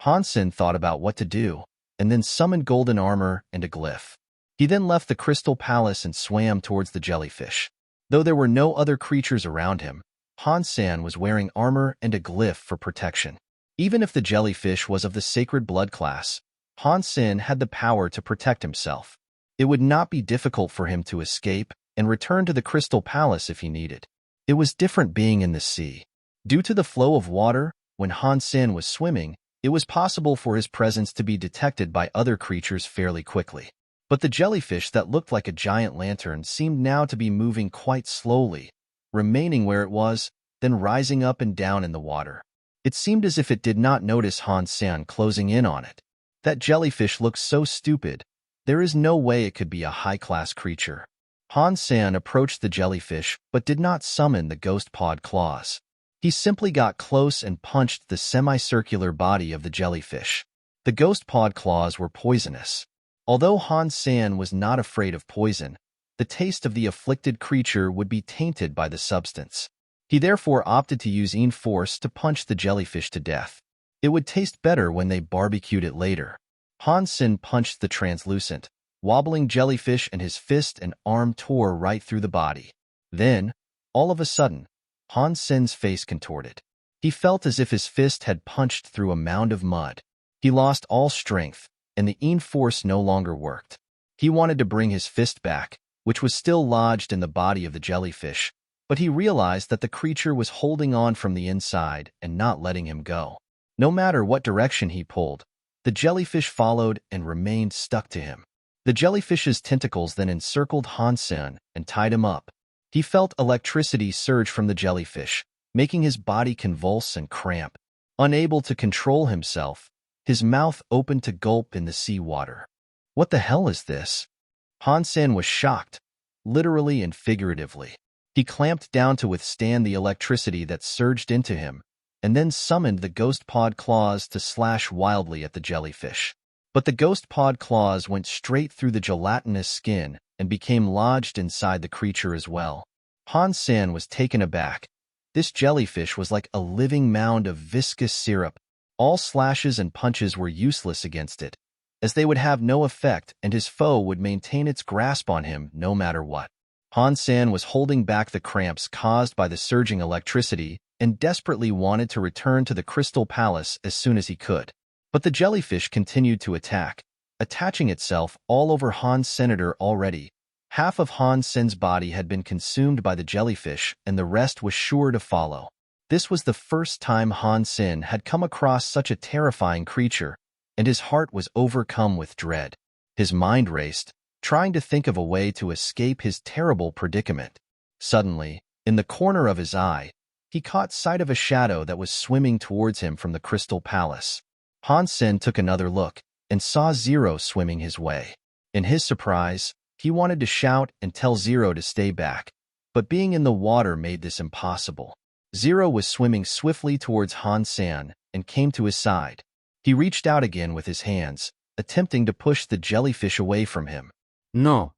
Han Sen thought about what to do, and then summoned golden armor and a glyph. He then left the Crystal Palace and swam towards the jellyfish. Though there were no other creatures around him, Han Sen was wearing armor and a glyph for protection. Even if the jellyfish was of the sacred blood class, Han Sen had the power to protect himself. It would not be difficult for him to escape and return to the Crystal Palace if he needed. It was different being in the sea. Due to the flow of water, when Han Sen was swimming, it was possible for his presence to be detected by other creatures fairly quickly. But the jellyfish that looked like a giant lantern seemed now to be moving quite slowly, remaining where it was, then rising up and down in the water. It seemed as if it did not notice Han Sen closing in on it. That jellyfish looked so stupid. There is no way it could be a high-class creature. Han Sen approached the jellyfish but did not summon the ghost pod claws. He simply got close and punched the semicircular body of the jellyfish. The ghost pod claws were poisonous. Although Han Sen was not afraid of poison, the taste of the afflicted creature would be tainted by the substance. He therefore opted to use force to punch the jellyfish to death. It would taste better when they barbecued it later. Han Sen punched the translucent, wobbling jellyfish and his fist and arm tore right through the body. Then, All of a sudden, Han Sen's face contorted. He felt as if his fist had punched through a mound of mud. He lost all strength, and the Yin force no longer worked. He wanted to bring his fist back, which was still lodged in the body of the jellyfish, but he realized that the creature was holding on from the inside and not letting him go. No matter what direction he pulled, the jellyfish followed and remained stuck to him. The jellyfish's tentacles then encircled Han Sen and tied him up. He felt electricity surge from the jellyfish, making his body convulse and cramp. Unable to control himself, his mouth opened to gulp in the seawater. What the hell is this? Han Sen was shocked, literally and figuratively. He clamped down to withstand the electricity that surged into him, and then summoned the ghost pod claws to slash wildly at the jellyfish. But the ghost pod claws went straight through the gelatinous skin and became lodged inside the creature as well. Han Sen was taken aback. This jellyfish was like a living mound of viscous syrup. All slashes and punches were useless against it, as they would have no effect and his foe would maintain its grasp on him no matter what. Han Sen was holding back the cramps caused by the surging electricity and desperately wanted to return to the Crystal Palace as soon as he could. But the jellyfish continued to attack, attaching itself all over Han Senator already. Half of Han Sen's body had been consumed by the jellyfish, and the rest was sure to follow. This was the first time Han Sen had come across such a terrifying creature, and his heart was overcome with dread. His mind raced, trying to think of a way to escape his terrible predicament. Suddenly, in the corner of his eye, he caught sight of a shadow that was swimming towards him from the Crystal Palace. Han Sen took another look and saw Zero swimming his way. In his surprise, he wanted to shout and tell Zero to stay back, but being in the water made this impossible. Zero was swimming swiftly towards Han Sen and came to his side. He reached out again with his hands, attempting to push the jellyfish away from him. No.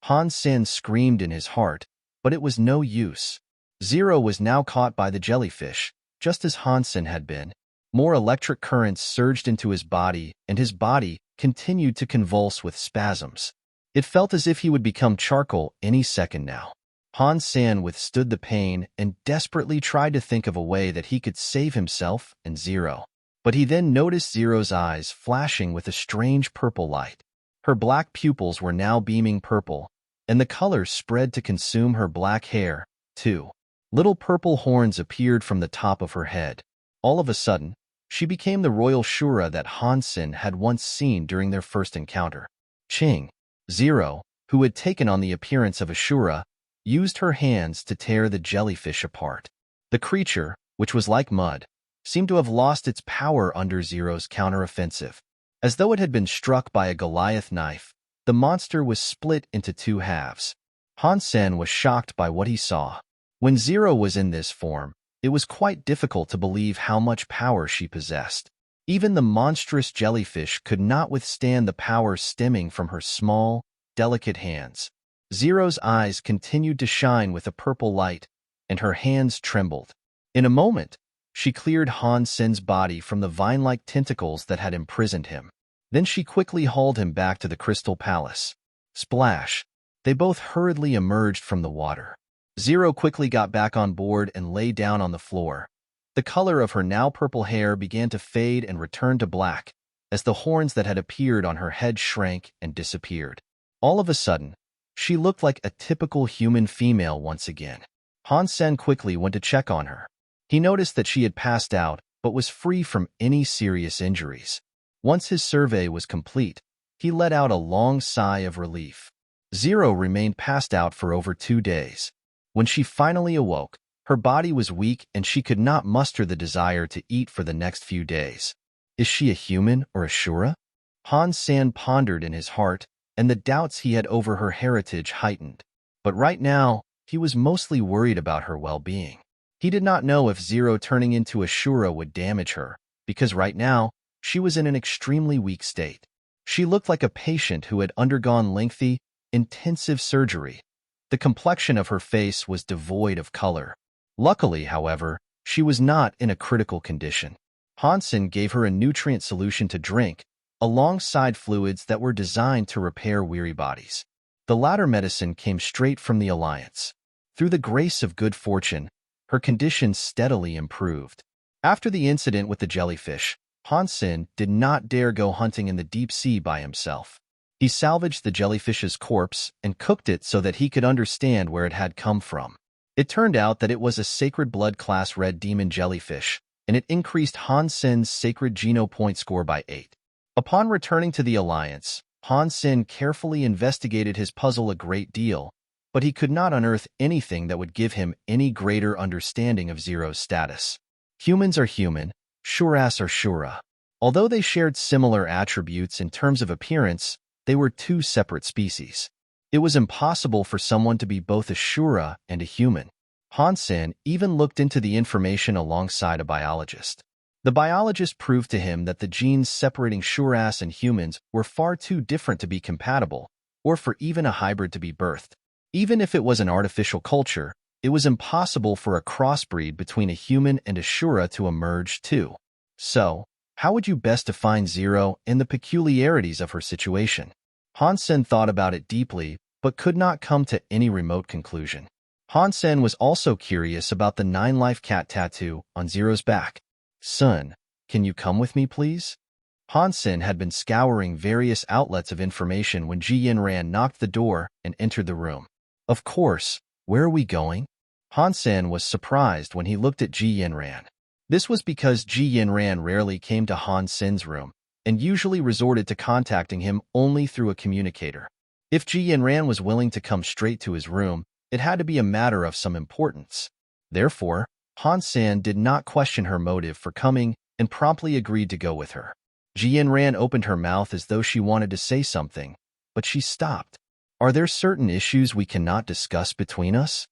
Han Sen screamed in his heart, but it was no use. Zero was now caught by the jellyfish, just as Han Sen had been. More electric currents surged into his body, and his body continued to convulse with spasms. It felt as if he would become charcoal any second now. Han Sen withstood the pain and desperately tried to think of a way that he could save himself and Zero. But he then noticed Zero's eyes flashing with a strange purple light. Her black pupils were now beaming purple, and the color spread to consume her black hair, too. Little purple horns appeared from the top of her head. All of a sudden, she became the royal Shura that Han Sen had once seen during their first encounter. Ching. Zero, who had taken on the appearance of a Shura, used her hands to tear the jellyfish apart. The creature, which was like mud, seemed to have lost its power under Zero's counteroffensive. As though it had been struck by a Goliath knife, the monster was split into two halves. Han Sen was shocked by what he saw. When Zero was in this form, it was quite difficult to believe how much power she possessed. Even the monstrous jellyfish could not withstand the power stemming from her small, delicate hands. Zero's eyes continued to shine with a purple light, and her hands trembled. In a moment, she cleared Han Sen's body from the vine-like tentacles that had imprisoned him. Then she quickly hauled him back to the Crystal Palace. Splash! They both hurriedly emerged from the water. Zero quickly got back on board and lay down on the floor. The color of her now purple hair began to fade and return to black, as the horns that had appeared on her head shrank and disappeared. All of a sudden, she looked like a typical human female once again. Han Sen quickly went to check on her. He noticed that she had passed out, but was free from any serious injuries. Once his survey was complete, he let out a long sigh of relief. Zero remained passed out for over 2 days. When she finally awoke, her body was weak and she could not muster the desire to eat for the next few days. Is she a human or a Shura? Han Sen pondered in his heart, and the doubts he had over her heritage heightened. But right now, he was mostly worried about her well-being. He did not know if Zero turning into a Shura would damage her, because right now, she was in an extremely weak state. She looked like a patient who had undergone lengthy, intensive surgery. The complexion of her face was devoid of color. Luckily, however, she was not in a critical condition. Han Sen gave her a nutrient solution to drink, alongside fluids that were designed to repair weary bodies. The latter medicine came straight from the Alliance. Through the grace of good fortune, her condition steadily improved. After the incident with the jellyfish, Han Sen did not dare go hunting in the deep sea by himself. He salvaged the jellyfish's corpse and cooked it so that he could understand where it had come from. It turned out that it was a sacred blood class red demon jellyfish, and it increased Han Sen's sacred geno point score by 8. Upon returning to the Alliance, Han Sen carefully investigated his puzzle a great deal, but he could not unearth anything that would give him any greater understanding of Zero's status. Humans are human, Shuras are Shura. Although they shared similar attributes in terms of appearance, they were two separate species. It was impossible for someone to be both a Shura and a human. Han Sen even looked into the information alongside a biologist. The biologist proved to him that the genes separating Shuras and humans were far too different to be compatible, or for even a hybrid to be birthed. Even if it was an artificial culture, it was impossible for a crossbreed between a human and a Shura to emerge too. So, how would you best define Zero and the peculiarities of her situation? Han Sen thought about it deeply, but could not come to any remote conclusion. Han Sen was also curious about the 9-life cat tattoo on Zero's back. Son, can you come with me, please? Han Sen had been scouring various outlets of information when Ji Yinran knocked the door and entered the room. Of course, where are we going? Han Sen was surprised when he looked at Ji Yinran. This was because Ji Yinran rarely came to Han Sen's room and usually resorted to contacting him only through a communicator. If Ji Yinran was willing to come straight to his room, it had to be a matter of some importance. Therefore, Han Sen did not question her motive for coming and promptly agreed to go with her. Ji Yinran opened her mouth as though she wanted to say something, but she stopped. Are there certain issues we cannot discuss between us?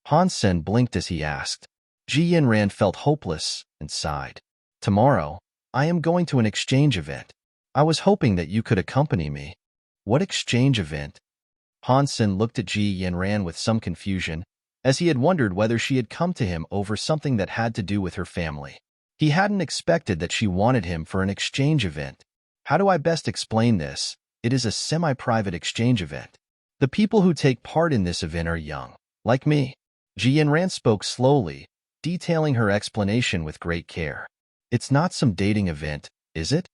Han Sen blinked as he asked. Ji Yinran felt hopeless and sighed. Tomorrow, I am going to an exchange event. I was hoping that you could accompany me. What exchange event? Han Sen looked at Ji Yinran with some confusion, as he had wondered whether she had come to him over something that had to do with her family. He hadn't expected that she wanted him for an exchange event. How do I best explain this? It is a semi-private exchange event. The people who take part in this event are young, like me. Ji Yinran spoke slowly, detailing her explanation with great care. It's not some dating event, is it?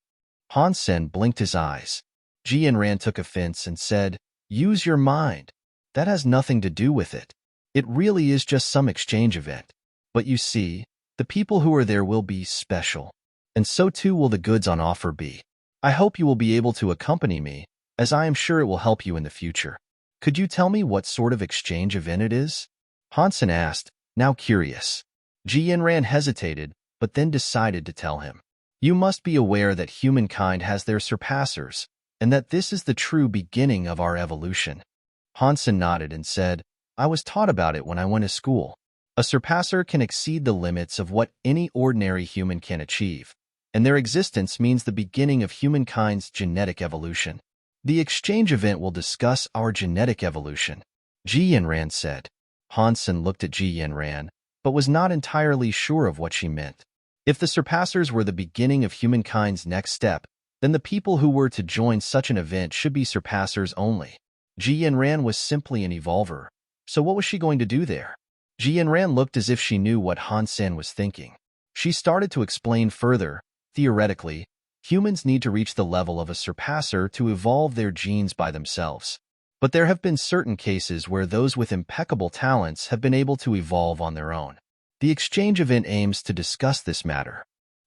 Han Sen blinked his eyes. Ji Yinran took offense and said, Use your mind. That has nothing to do with it. It really is just some exchange event. But you see, the people who are there will be special. And so too will the goods on offer be. I hope you will be able to accompany me, as I am sure it will help you in the future. Could you tell me what sort of exchange event it is? Han Sen asked, now curious. Ji Yinran hesitated, but then decided to tell him. You must be aware that humankind has their surpassers, and that this is the true beginning of our evolution. Han Sen nodded and said, I was taught about it when I went to school. A surpasser can exceed the limits of what any ordinary human can achieve, and their existence means the beginning of humankind's genetic evolution. The exchange event will discuss our genetic evolution, Ji Yinran said. Han Sen looked at Ji Yinran, but was not entirely sure of what she meant. If the surpassers were the beginning of humankind's next step, then the people who were to join such an event should be surpassers only. Ji Yinran was simply an evolver, so what was she going to do there? Ji Yinran looked as if she knew what Han Sen was thinking. She started to explain further. Theoretically, humans need to reach the level of a surpasser to evolve their genes by themselves. But there have been certain cases where those with impeccable talents have been able to evolve on their own. The exchange event aims to discuss this matter.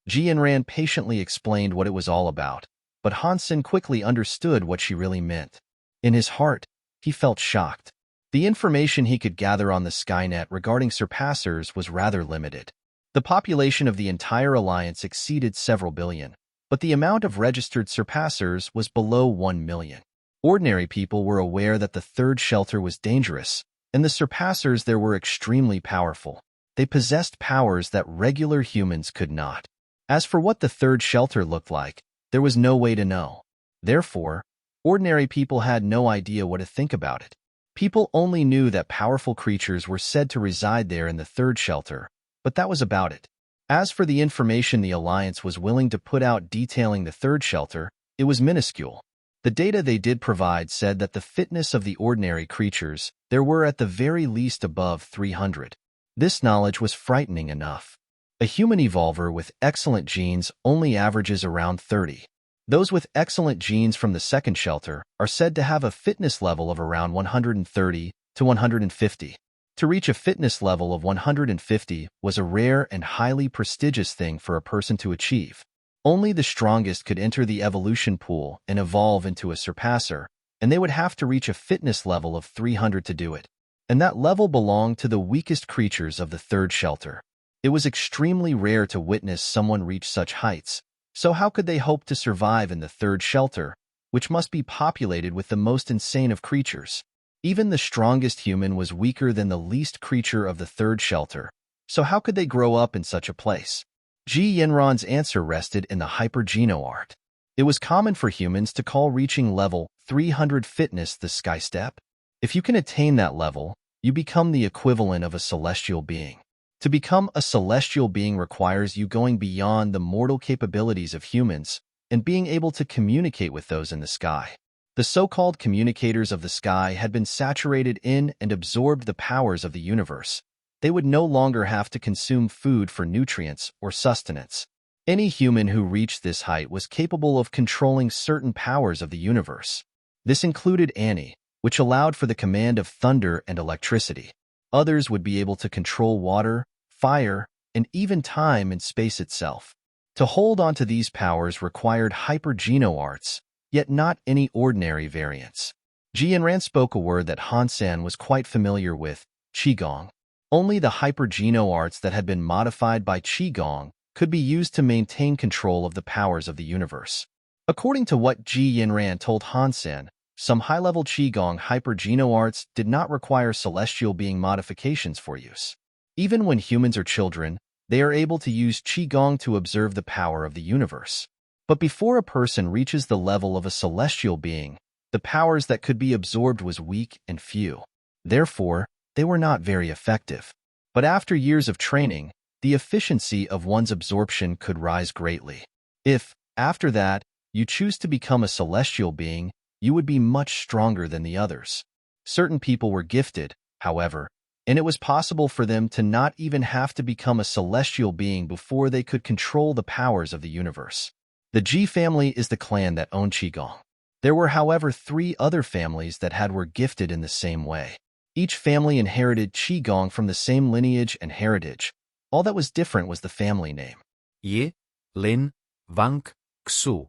Ji Yinran patiently explained what it was all about, but Han Sen quickly understood what she really meant. In his heart, he felt shocked. The information he could gather on the Skynet regarding surpassers was rather limited. The population of the entire alliance exceeded several billion, but the amount of registered surpassers was below 1 million. Ordinary people were aware that the third shelter was dangerous, and the surpassers there were extremely powerful. They possessed powers that regular humans could not. As for what the third shelter looked like, there was no way to know. Therefore, ordinary people had no idea what to think about it. People only knew that powerful creatures were said to reside there in the third shelter, but that was about it. As for the information the Alliance was willing to put out detailing the third shelter, it was minuscule. The data they did provide said that the fitness of the ordinary creatures there were at the very least above 300. This knowledge was frightening enough. A human evolver with excellent genes only averages around 30. Those with excellent genes from the second shelter are said to have a fitness level of around 130 to 150. To reach a fitness level of 150 was a rare and highly prestigious thing for a person to achieve. Only the strongest could enter the evolution pool and evolve into a surpasser, and they would have to reach a fitness level of 300 to do it. And that level belonged to the weakest creatures of the third shelter. It was extremely rare to witness someone reach such heights, so how could they hope to survive in the third shelter, which must be populated with the most insane of creatures? Even the strongest human was weaker than the least creature of the third shelter, so how could they grow up in such a place? Ji Yinran's answer rested in the hypergeno art. It was common for humans to call reaching level 300 fitness the sky step. If you can attain that level, you become the equivalent of a celestial being. To become a celestial being requires you going beyond the mortal capabilities of humans and being able to communicate with those in the sky. The so-called communicators of the sky had been saturated in and absorbed the powers of the universe. They would no longer have to consume food for nutrients or sustenance. Any human who reached this height was capable of controlling certain powers of the universe. This included Annie, which allowed for the command of thunder and electricity. Others would be able to control water, fire, and even time and space itself. To hold on to these powers required hypergeno arts, yet not any ordinary variants. Ji Yanran spoke a word that Han Sen was quite familiar with, Qigong. Only the hypergeno arts that had been modified by Qigong could be used to maintain control of the powers of the universe. According to what Ji Yanran told Han Sen, some high-level Qigong hypergeno arts did not require celestial being modifications for use. Even when humans are children, they are able to use Qigong to observe the power of the universe. But before a person reaches the level of a celestial being, the powers that could be absorbed was weak and few. Therefore, they were not very effective. But after years of training, the efficiency of one's absorption could rise greatly. If, after that, you choose to become a celestial being, you would be much stronger than the others. Certain people were gifted, however, and it was possible for them to not even have to become a celestial being before they could control the powers of the universe. The Ji family is the clan that owned Qigong. There were, however, 3 other families that were gifted in the same way. Each family inherited Qigong from the same lineage and heritage. All that was different was the family name. Ye, Lin, Wang, Xu.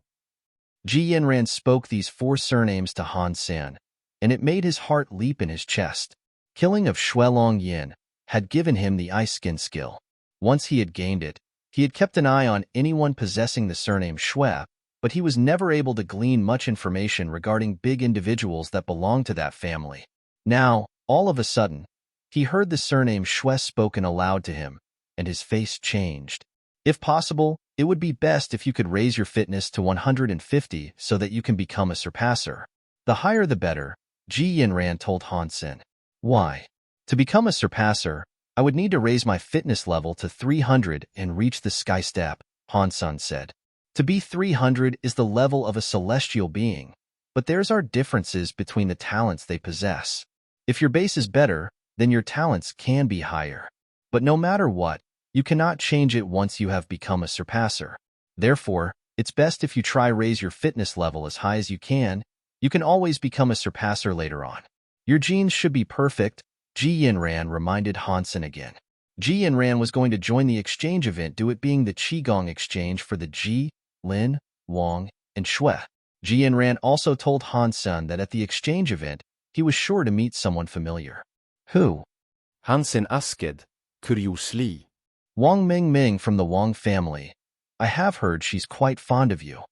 Ji Yanran spoke these 4 surnames to Han Sen, and it made his heart leap in his chest. Killing of Shuelong Yin had given him the ice skin skill. Once he had gained it, he had kept an eye on anyone possessing the surname Shui, but he was never able to glean much information regarding big individuals that belonged to that family. Now, all of a sudden, he heard the surname Shui spoken aloud to him, and his face changed. If possible, it would be best if you could raise your fitness to 150 so that you can become a surpasser. The higher the better, Ji Yanran told Han Sen. Why? To become a surpasser, I would need to raise my fitness level to 300 and reach the sky step, Han Sen said. To be 300 is the level of a celestial being, but there's our differences between the talents they possess. If your base is better, then your talents can be higher. But no matter what, you cannot change it once you have become a surpasser. Therefore, it's best if you try raise your fitness level as high as you can. You can always become a surpasser later on. Your genes should be perfect, Ji Yanran reminded Han Sen again. Ji Yanran was going to join the exchange event due it being the Qigong exchange for the Ji, Lin, Wang, and Shui. Ji Yanran also told Han Sen that at the exchange event, he was sure to meet someone familiar. Who? Han Sen asked, curiously. Wang Mingming from the Wang family. I have heard she's quite fond of you.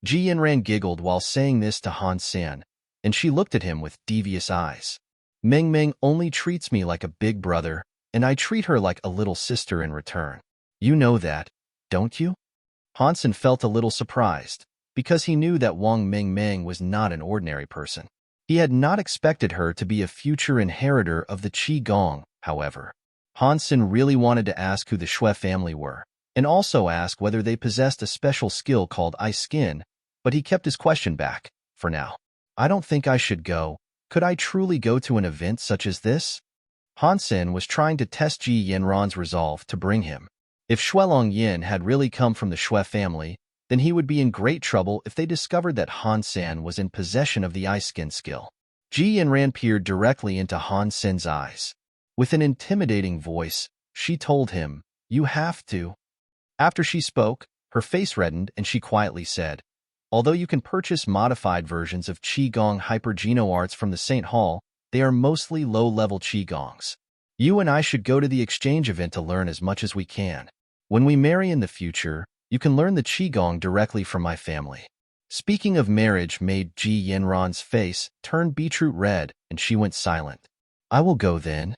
Ji Yanran giggled while saying this to Han Sen, and she looked at him with devious eyes. Mingming only treats me like a big brother, and I treat her like a little sister in return. You know that, don't you? Han Sen felt a little surprised, because he knew that Wang Mingming was not an ordinary person. He had not expected her to be a future inheritor of the Qigong, however. Han Sen really wanted to ask who the Shui family were, and also ask whether they possessed a special skill called ice skin, but he kept his question back, for now. I don't think I should go. Could I truly go to an event such as this? Han Sen was trying to test Ji Yanran's resolve to bring him. If Shuelong Yin had really come from the Shui family, then he would be in great trouble if they discovered that Han Sen was in possession of the ice skin skill. Ji Yanran peered directly into Han Sen's eyes. With an intimidating voice, she told him, "You have to." After she spoke, her face reddened and she quietly said, "Although you can purchase modified versions of Qigong Hypergeno arts from the St. Hall, they are mostly low-level Qigongs. You and I should go to the exchange event to learn as much as we can. When we marry in the future, you can learn the Qigong directly from my family." Speaking of marriage made Ji Yanran's face turn beetroot red and she went silent. "I will go then."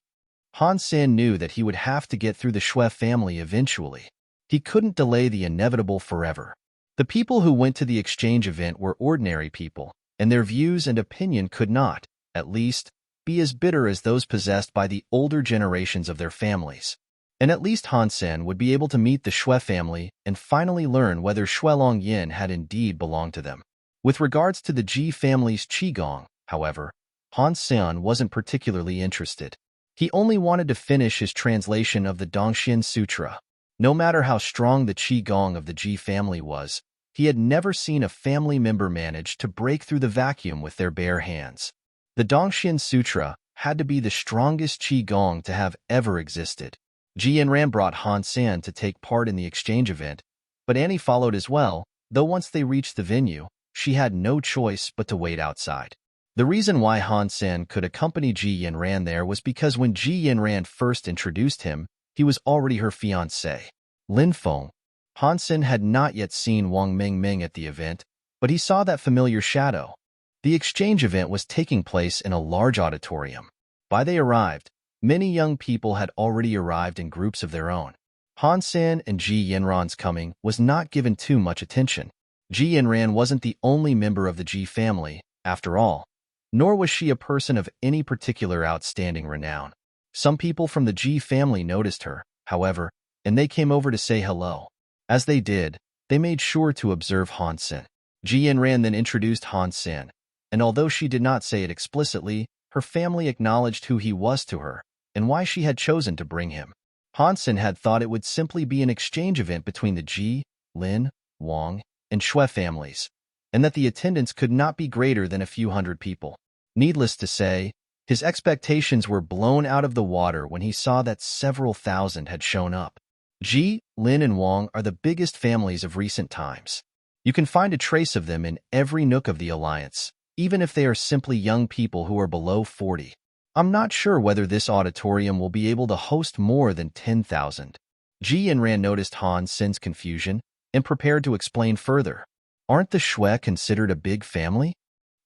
Han Sen knew that he would have to get through the Shui family eventually. He couldn't delay the inevitable forever. The people who went to the exchange event were ordinary people, and their views and opinion could not, at least, be as bitter as those possessed by the older generations of their families. And at least Han Sen would be able to meet the Shui family and finally learn whether Shuelong Yin had indeed belonged to them. With regards to the Ji family's Qigong, however, Han Sen wasn't particularly interested. He only wanted to finish his translation of the Dongxian Sutra. No matter how strong the Qigong of the Ji family was, he had never seen a family member manage to break through the vacuum with their bare hands. The Dongxian Sutra had to be the strongest Qigong to have ever existed. Ji Yanran brought Han Sen to take part in the exchange event, but Annie followed as well, though once they reached the venue, she had no choice but to wait outside. The reason why Han Sen could accompany Ji Yanran there was because when Ji Yanran first introduced him, he was already her fiancé. Lin Feng. Han Sen had not yet seen Wang Mingming at the event, but he saw that familiar shadow. The exchange event was taking place in a large auditorium. By they arrived, many young people had already arrived in groups of their own. Han Sen and Ji Yanran's coming was not given too much attention. Ji Yanran wasn't the only member of the Ji family, after all, nor was she a person of any particular outstanding renown. Some people from the Ji family noticed her, however, and they came over to say hello. As they did, they made sure to observe Han Sen. Ji Yanran then introduced Han Sen, and although she did not say it explicitly, her family acknowledged who he was to her and why she had chosen to bring him. Han Sen had thought it would simply be an exchange event between the Ji, Lin, Wang, and Shui families, and that the attendance could not be greater than a few hundred people. Needless to say, his expectations were blown out of the water when he saw that several thousand had shown up. Ji, Lin, and Wang are the biggest families of recent times. You can find a trace of them in every nook of the alliance, even if they are simply young people who are below 40. I'm not sure whether this auditorium will be able to host more than 10,000. Ji Yanran noticed Han Sen's confusion and prepared to explain further. Aren't the Shui considered a big family?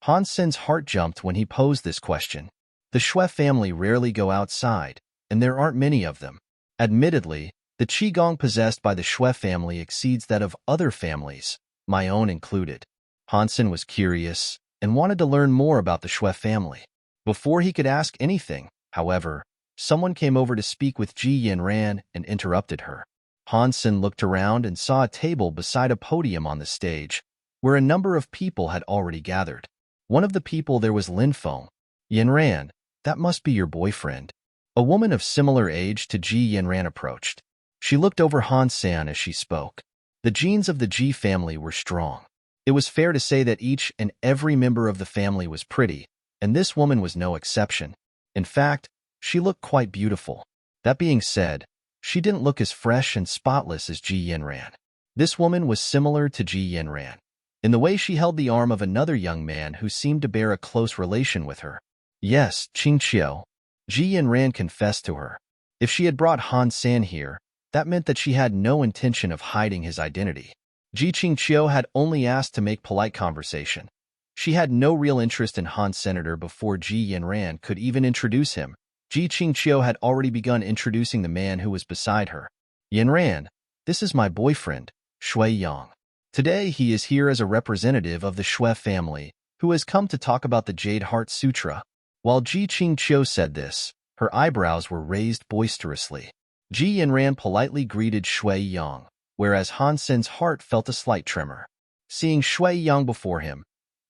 Han Sen's heart jumped when he posed this question. The Shui family rarely go outside, and there aren't many of them. Admittedly, the Qigong possessed by the Shui family exceeds that of other families, my own included. Han Sen was curious and wanted to learn more about the Shui family. Before he could ask anything, however, someone came over to speak with Ji Yanran and interrupted her. Han Sen looked around and saw a table beside a podium on the stage, where a number of people had already gathered. One of the people there was Lin Feng. "Yanran, that must be your boyfriend." A woman of similar age to Ji Yanran approached. She looked over Han Sen as she spoke. The genes of the Ji family were strong. It was fair to say that each and every member of the family was pretty, and this woman was no exception. In fact, she looked quite beautiful. That being said, she didn't look as fresh and spotless as Ji Yanran. This woman was similar to Ji Yanran in the way she held the arm of another young man who seemed to bear a close relation with her. Yes, Qingqiu. Ji Yanran confessed to her. If she had brought Han Sen here, that meant that she had no intention of hiding his identity. Ji Qingqiu had only asked to make polite conversation. She had no real interest in Han Senator before Ji Yanran could even introduce him. Ji Qingqiu had already begun introducing the man who was beside her. "Yanran, this is my boyfriend, Shui Yang. Today he is here as a representative of the Shui family, who has come to talk about the Jade Heart Sutra." While Ji Qingqiu said this, her eyebrows were raised boisterously. Ji Yanran politely greeted Shui Yang, whereas Han Sen's heart felt a slight tremor. Seeing Shui Yang before him,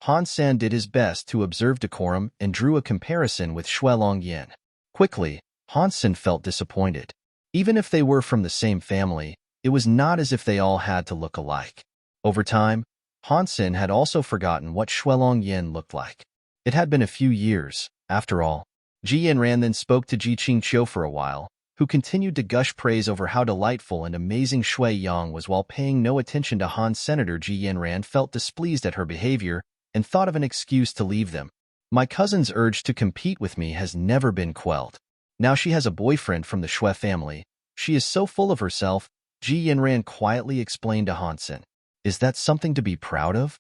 Han Sen did his best to observe decorum and drew a comparison with Shui Longyan. Quickly, Han Sen felt disappointed. Even if they were from the same family, it was not as if they all had to look alike. Over time, Han Sen had also forgotten what Shui Longyan looked like. It had been a few years, after all. Ji Yanran then spoke to Ji Qingqiu for a while, who continued to gush praise over how delightful and amazing Shui Yang was while paying no attention to Han. Senator Ji Yanran felt displeased at her behavior and thought of an excuse to leave them. My cousin's urge to compete with me has never been quelled. Now she has a boyfriend from the Shui family. She is so full of herself, Ji Yanran quietly explained to Han Sen. Is that something to be proud of?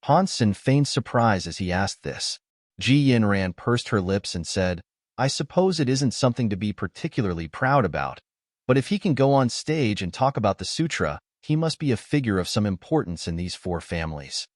Han Sen feigned surprise as he asked this. Ji Yanran pursed her lips and said, I suppose it isn't something to be particularly proud about, but if he can go on stage and talk about the sutra, he must be a figure of some importance in these four families.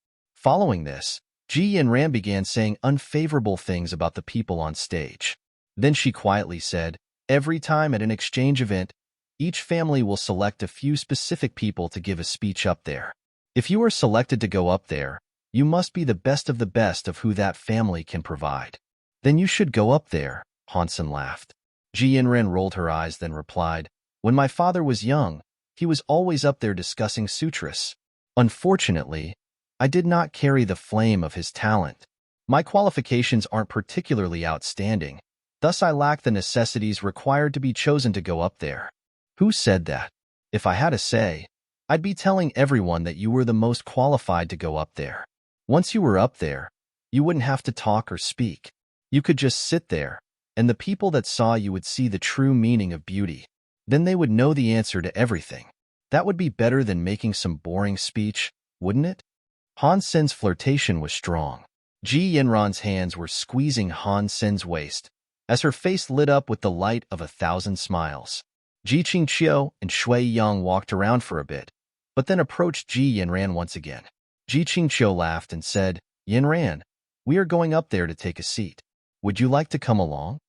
Following this, Ji Yanran began saying unfavorable things about the people on stage. Then she quietly said, every time at an exchange event, each family will select a few specific people to give a speech up there. If you are selected to go up there, you must be the best of who that family can provide. Then you should go up there, Han Sen laughed. Ji Yanran rolled her eyes then replied, when my father was young, he was always up there discussing sutras. Unfortunately, I did not carry the flame of his talent. My qualifications aren't particularly outstanding, thus I lack the necessities required to be chosen to go up there. Who said that? If I had a say, I'd be telling everyone that you were the most qualified to go up there. Once you were up there, you wouldn't have to talk or speak. You could just sit there, and the people that saw you would see the true meaning of beauty. Then they would know the answer to everything. That would be better than making some boring speech, wouldn't it? Han Sen's flirtation was strong. Ji Yanran's hands were squeezing Han Sen's waist, as her face lit up with the light of 1,000 smiles. Ji Qingqiu and Shui Yang walked around for a bit, but then approached Ji Yanran once again. Ji Qingqiu laughed and said, Yanran, we are going up there to take a seat. Would you like to come along?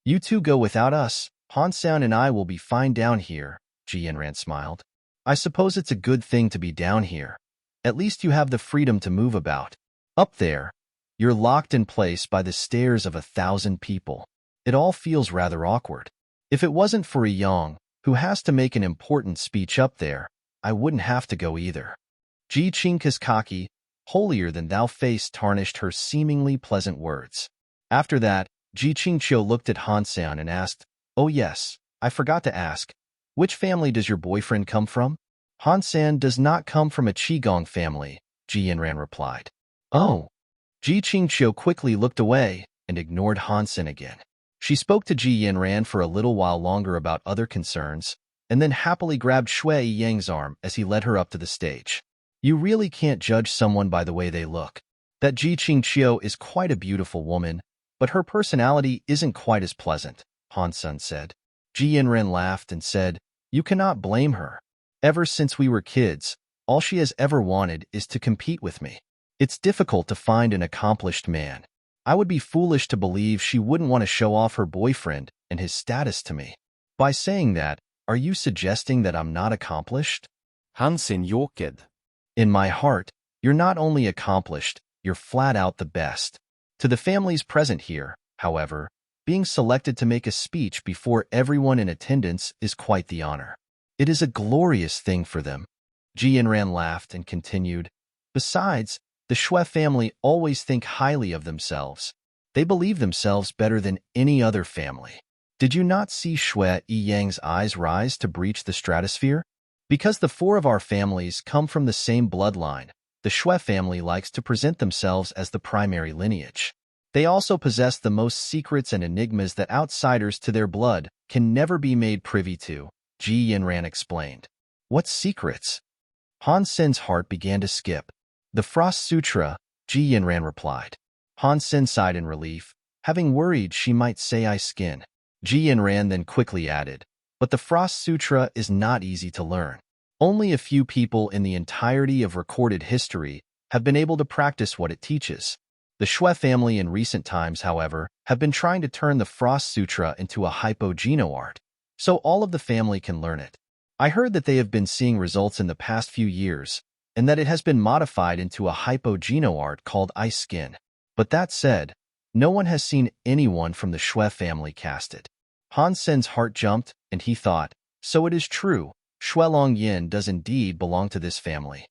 You two go without us. Han Sen and I will be fine down here, Ji Yanran smiled. I suppose it's a good thing to be down here. At least you have the freedom to move about. Up there, you're locked in place by the stares of 1,000 people. It all feels rather awkward. If it wasn't for a Yang, who has to make an important speech up there, I wouldn't have to go either. Ji Qingqiu's cocky, holier-than-thou face tarnished her seemingly pleasant words. After that, Ji Qingqiu looked at Han Sen and asked, Oh yes, I forgot to ask, which family does your boyfriend come from? Han Sen does not come from a Qigong family, Ji Yanran replied. Oh. Ji Qingqiu quickly looked away and ignored Han Sen again. She spoke to Ji Yanran for a little while longer about other concerns, and then happily grabbed Shui Yang's arm as he led her up to the stage. You really can't judge someone by the way they look. That Ji Qingqiu is quite a beautiful woman, but her personality isn't quite as pleasant, Han Sen said. Ji Yanran laughed and said, You cannot blame her. Ever since we were kids, all she has ever wanted is to compete with me. It's difficult to find an accomplished man. I would be foolish to believe she wouldn't want to show off her boyfriend and his status to me. By saying that, are you suggesting that I'm not accomplished? Han Sen joked. In my heart, you're not only accomplished, you're flat out the best. To the families present here, however, being selected to make a speech before everyone in attendance is quite the honor. It is a glorious thing for them. Ji Yanran laughed and continued, Besides, the Shui family always think highly of themselves. They believe themselves better than any other family. Did you not see Shui Yang's eyes rise to breach the stratosphere? Because the four of our families come from the same bloodline, the Shui family likes to present themselves as the primary lineage. They also possess the most secrets and enigmas that outsiders to their blood can never be made privy to, Ji Yanran explained. What secrets? Han Sen's heart began to skip. The Frost Sutra, Ji Yanran replied. Han Sen sighed in relief, having worried she might say I skin. Ji Yanran then quickly added, But the Frost Sutra is not easy to learn. Only a few people in the entirety of recorded history have been able to practice what it teaches. The Shui family in recent times, however, have been trying to turn the Frost Sutra into a hypogeno art, so all of the family can learn it. I heard that they have been seeing results in the past few years, and that it has been modified into a hypogenoart called ice skin. But that said, no one has seen anyone from the Shui family cast it. Han Sen's heart jumped, and he thought, so it is true, Shui Longyin does indeed belong to this family.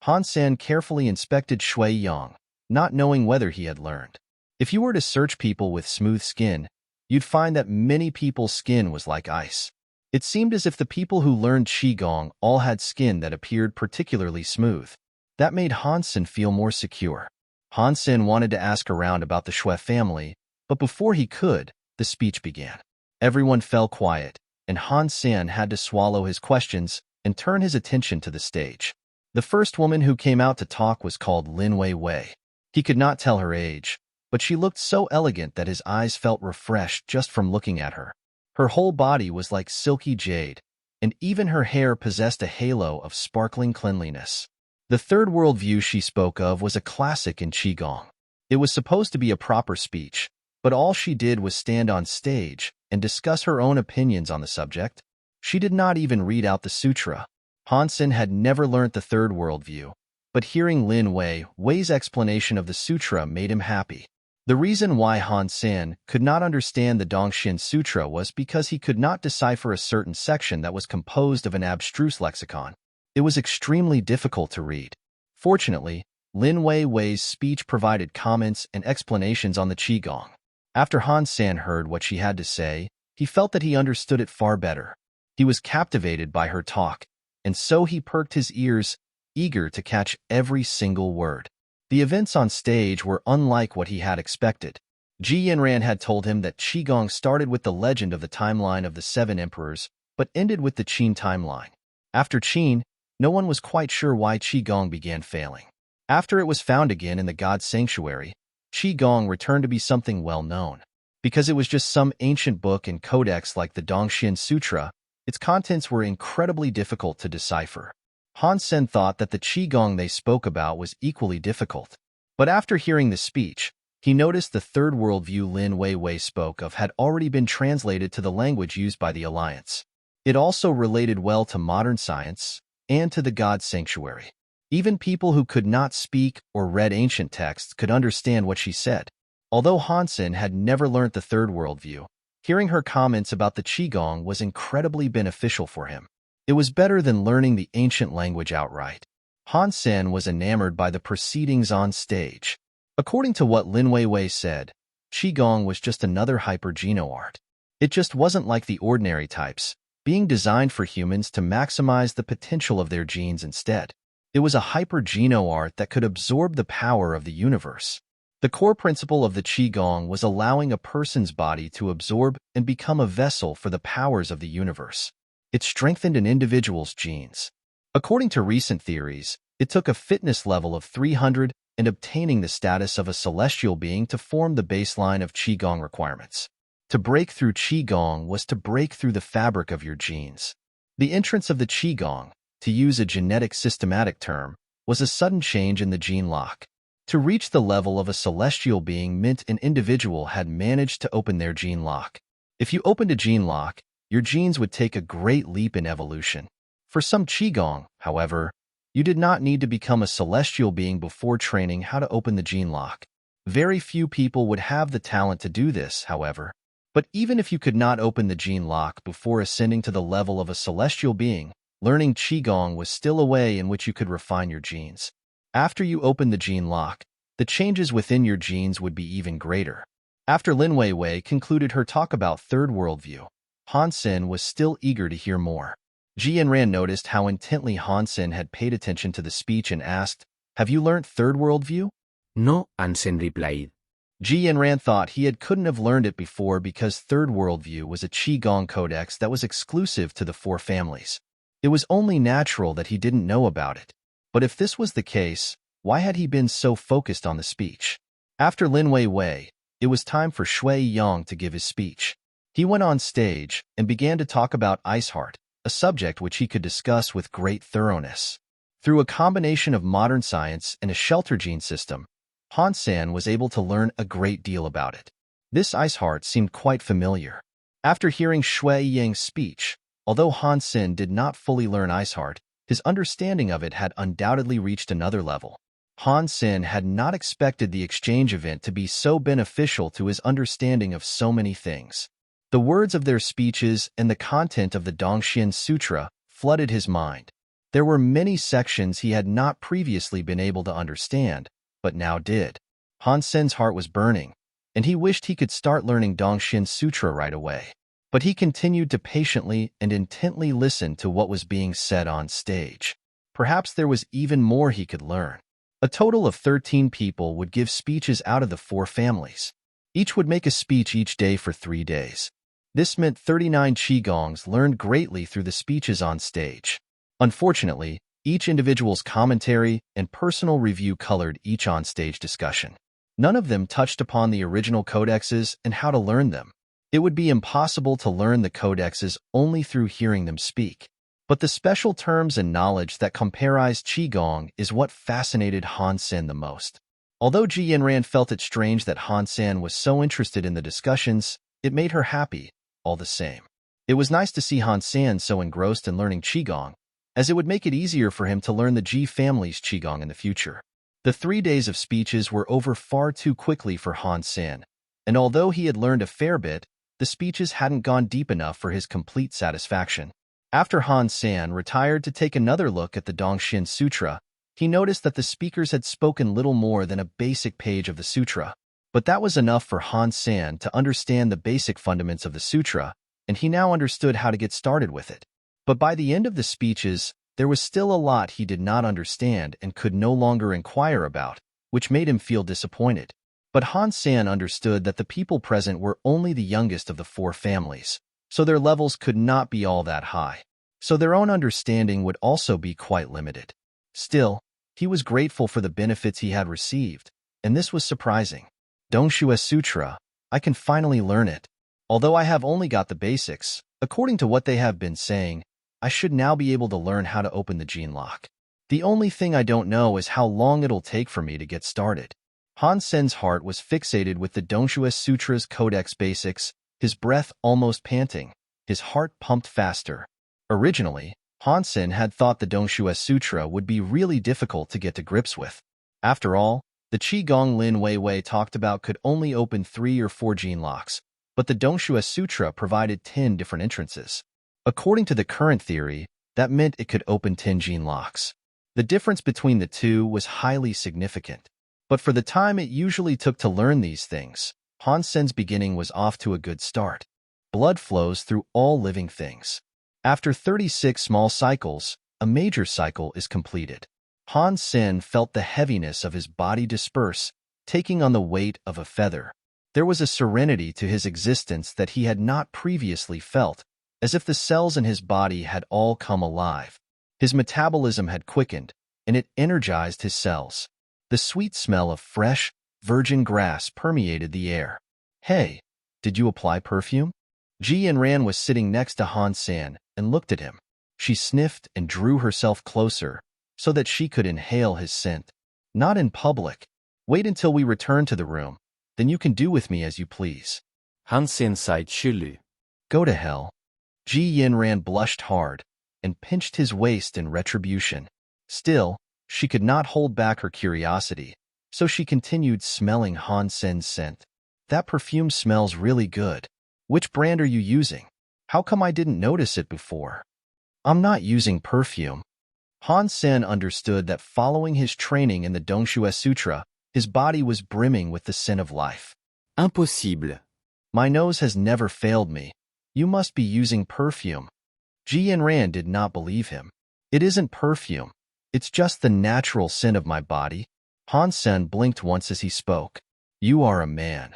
Han Sen carefully inspected Shui Yang, not knowing whether he had learned. If you were to search people with smooth skin, you'd find that many people's skin was like ice. It seemed as if the people who learned Qigong all had skin that appeared particularly smooth. That made Han Sen feel more secure. Han Sen wanted to ask around about the Shui family, but before he could, the speech began. Everyone fell quiet, and Han Sen had to swallow his questions and turn his attention to the stage. The first woman who came out to talk was called Lin Wei Wei. He could not tell her age, but she looked so elegant that his eyes felt refreshed just from looking at her. Her whole body was like silky jade, and even her hair possessed a halo of sparkling cleanliness. The third world view she spoke of was a classic in Qigong. It was supposed to be a proper speech, but all she did was stand on stage and discuss her own opinions on the subject. She did not even read out the sutra. Han Sen had never learnt the third world view, but hearing Lin Wei Wei's explanation of the sutra made him happy. The reason why Han Sen could not understand the Dongxin Sutra was because he could not decipher a certain section that was composed of an abstruse lexicon. It was extremely difficult to read. Fortunately, Lin Wei Wei's speech provided comments and explanations on the Qigong. After Han Sen heard what she had to say, he felt that he understood it far better. He was captivated by her talk, and so he perked his ears, eager to catch every single word. The events on stage were unlike what he had expected. Ji Yanran had told him that Qigong started with the legend of the timeline of the 7 emperors, but ended with the Qin timeline. After Qin, no one was quite sure why Qigong began failing. After it was found again in the God Sanctuary, Qigong returned to be something well known. Because it was just some ancient book and codex like the Dongxin Sutra, its contents were incredibly difficult to decipher. Han Sen thought that the Qigong they spoke about was equally difficult. But after hearing the speech, he noticed the third worldview Lin Wei Wei spoke of had already been translated to the language used by the Alliance. It also related well to modern science and to the God Sanctuary. Even people who could not speak or read ancient texts could understand what she said. Although Han Sen had never learnt the third worldview, hearing her comments about the Qigong was incredibly beneficial for him. It was better than learning the ancient language outright. Han Sen was enamored by the proceedings on stage. According to what Lin Wei Wei said, Qigong was just another hypergenoart. It just wasn't like the ordinary types, being designed for humans to maximize the potential of their genes instead. It was a hypergenoart that could absorb the power of the universe. The core principle of the Qigong was allowing a person's body to absorb and become a vessel for the powers of the universe. It strengthened an individual's genes. According to recent theories, it took a fitness level of 300 and obtaining the status of a celestial being to form the baseline of Qigong requirements. To break through Qigong was to break through the fabric of your genes. The entrance of the Qigong, to use a genetic systematic term, was a sudden change in the gene lock. To reach the level of a celestial being meant an individual had managed to open their gene lock. If you opened a gene lock, your genes would take a great leap in evolution. For some Qigong, however, you did not need to become a celestial being before training how to open the gene lock. Very few people would have the talent to do this, however. But even if you could not open the gene lock before ascending to the level of a celestial being, learning Qigong was still a way in which you could refine your genes. After you opened the gene lock, the changes within your genes would be even greater. After Lin Wei Wei concluded her talk about third worldview, Han Sen was still eager to hear more. Ji Yanran noticed how intently Han Sen had paid attention to the speech and asked, "Have you learnt third worldview?" No, Han Sen replied. Ji Yanran thought he couldn't have learned it before because third worldview was a Qigong codex that was exclusive to the 4 families. It was only natural that he didn't know about it. But if this was the case, why had he been so focused on the speech? After Lin Wei Wei, it was time for Shui Yang to give his speech. He went on stage and began to talk about Ice Heart, a subject which he could discuss with great thoroughness. Through a combination of modern science and a shelter gene system, Han Sen was able to learn a great deal about it. This Ice Heart seemed quite familiar. After hearing Shui Yang's speech, although Han Sen did not fully learn Ice Heart, His understanding of it had undoubtedly reached another level. Han Sen had not expected the exchange event to be so beneficial to his understanding of so many things. The words of their speeches and the content of the Dongxian Sutra flooded his mind. There were many sections he had not previously been able to understand, but now did. Han Sen's heart was burning, and he wished he could start learning Dongxian Sutra right away. But he continued to patiently and intently listen to what was being said on stage. Perhaps there was even more he could learn. A total of 13 people would give speeches out of the 4 families. Each would make a speech each day for 3 days. This meant 39 Qigongs learned greatly through the speeches on stage. Unfortunately, each individual's commentary and personal review colored each on-stage discussion. None of them touched upon the original codexes and how to learn them. It would be impossible to learn the codexes only through hearing them speak. But the special terms and knowledge that comprise Qigong is what fascinated Han Sen the most. Although Ji Yanran felt it strange that Han Sen was so interested in the discussions, it made her happy, all the same. It was nice to see Han Sen so engrossed in learning Qigong, as it would make it easier for him to learn the Ji family's Qigong in the future. The 3 days of speeches were over far too quickly for Han Sen, and although he had learned a fair bit, the speeches hadn't gone deep enough for his complete satisfaction. After Han Sen retired to take another look at the Dongxian Sutra, he noticed that the speakers had spoken little more than a basic page of the sutra. But that was enough for Han Sen to understand the basic fundamentals of the sutra, and he now understood how to get started with it. But by the end of the speeches, there was still a lot he did not understand and could no longer inquire about, which made him feel disappointed. But Han Sen understood that the people present were only the youngest of the 4 families, so their levels could not be all that high. So their own understanding would also be quite limited. Still, he was grateful for the benefits he had received, and this was surprising. Dongshuo Sutra, I can finally learn it. Although I have only got the basics, according to what they have been saying, I should now be able to learn how to open the gene lock. The only thing I don't know is how long it'll take for me to get started. Han Sen's heart was fixated with the Dongshuo Sutra's codex basics, his breath almost panting, his heart pumped faster. Originally, Han Sen had thought the Dongshuo Sutra would be really difficult to get to grips with. After all, the Qigong Lin Weiwei talked about could only open 3 or 4 gene locks, but the Dongshuo Sutra provided 10 different entrances. According to the current theory, that meant it could open 10 gene locks. The difference between the two was highly significant. But for the time it usually took to learn these things, Han Sen's beginning was off to a good start. Blood flows through all living things. After 36 small cycles, a major cycle is completed. Han Sen felt the heaviness of his body disperse, taking on the weight of a feather. There was a serenity to his existence that he had not previously felt, as if the cells in his body had all come alive. His metabolism had quickened, and it energized his cells. The sweet smell of fresh, virgin grass permeated the air. Hey, did you apply perfume? Ji Yanran was sitting next to Han Sen and looked at him. She sniffed and drew herself closer so that she could inhale his scent. Not in public. Wait until we return to the room. Then you can do with me as you please. Han Sen sighed chilly. Go to hell. Ji Yanran blushed hard and pinched his waist in retribution. Still, she could not hold back her curiosity, so she continued smelling Han Sen's scent. That perfume smells really good. Which brand are you using? How come I didn't notice it before? I'm not using perfume. Han Sen understood that following his training in the Dongshuo Sutra, his body was brimming with the scent of life. Impossible. My nose has never failed me. You must be using perfume. Ji Yanran did not believe him. It isn't perfume. It's just the natural scent of my body. Han Sen blinked once as he spoke. You are a man.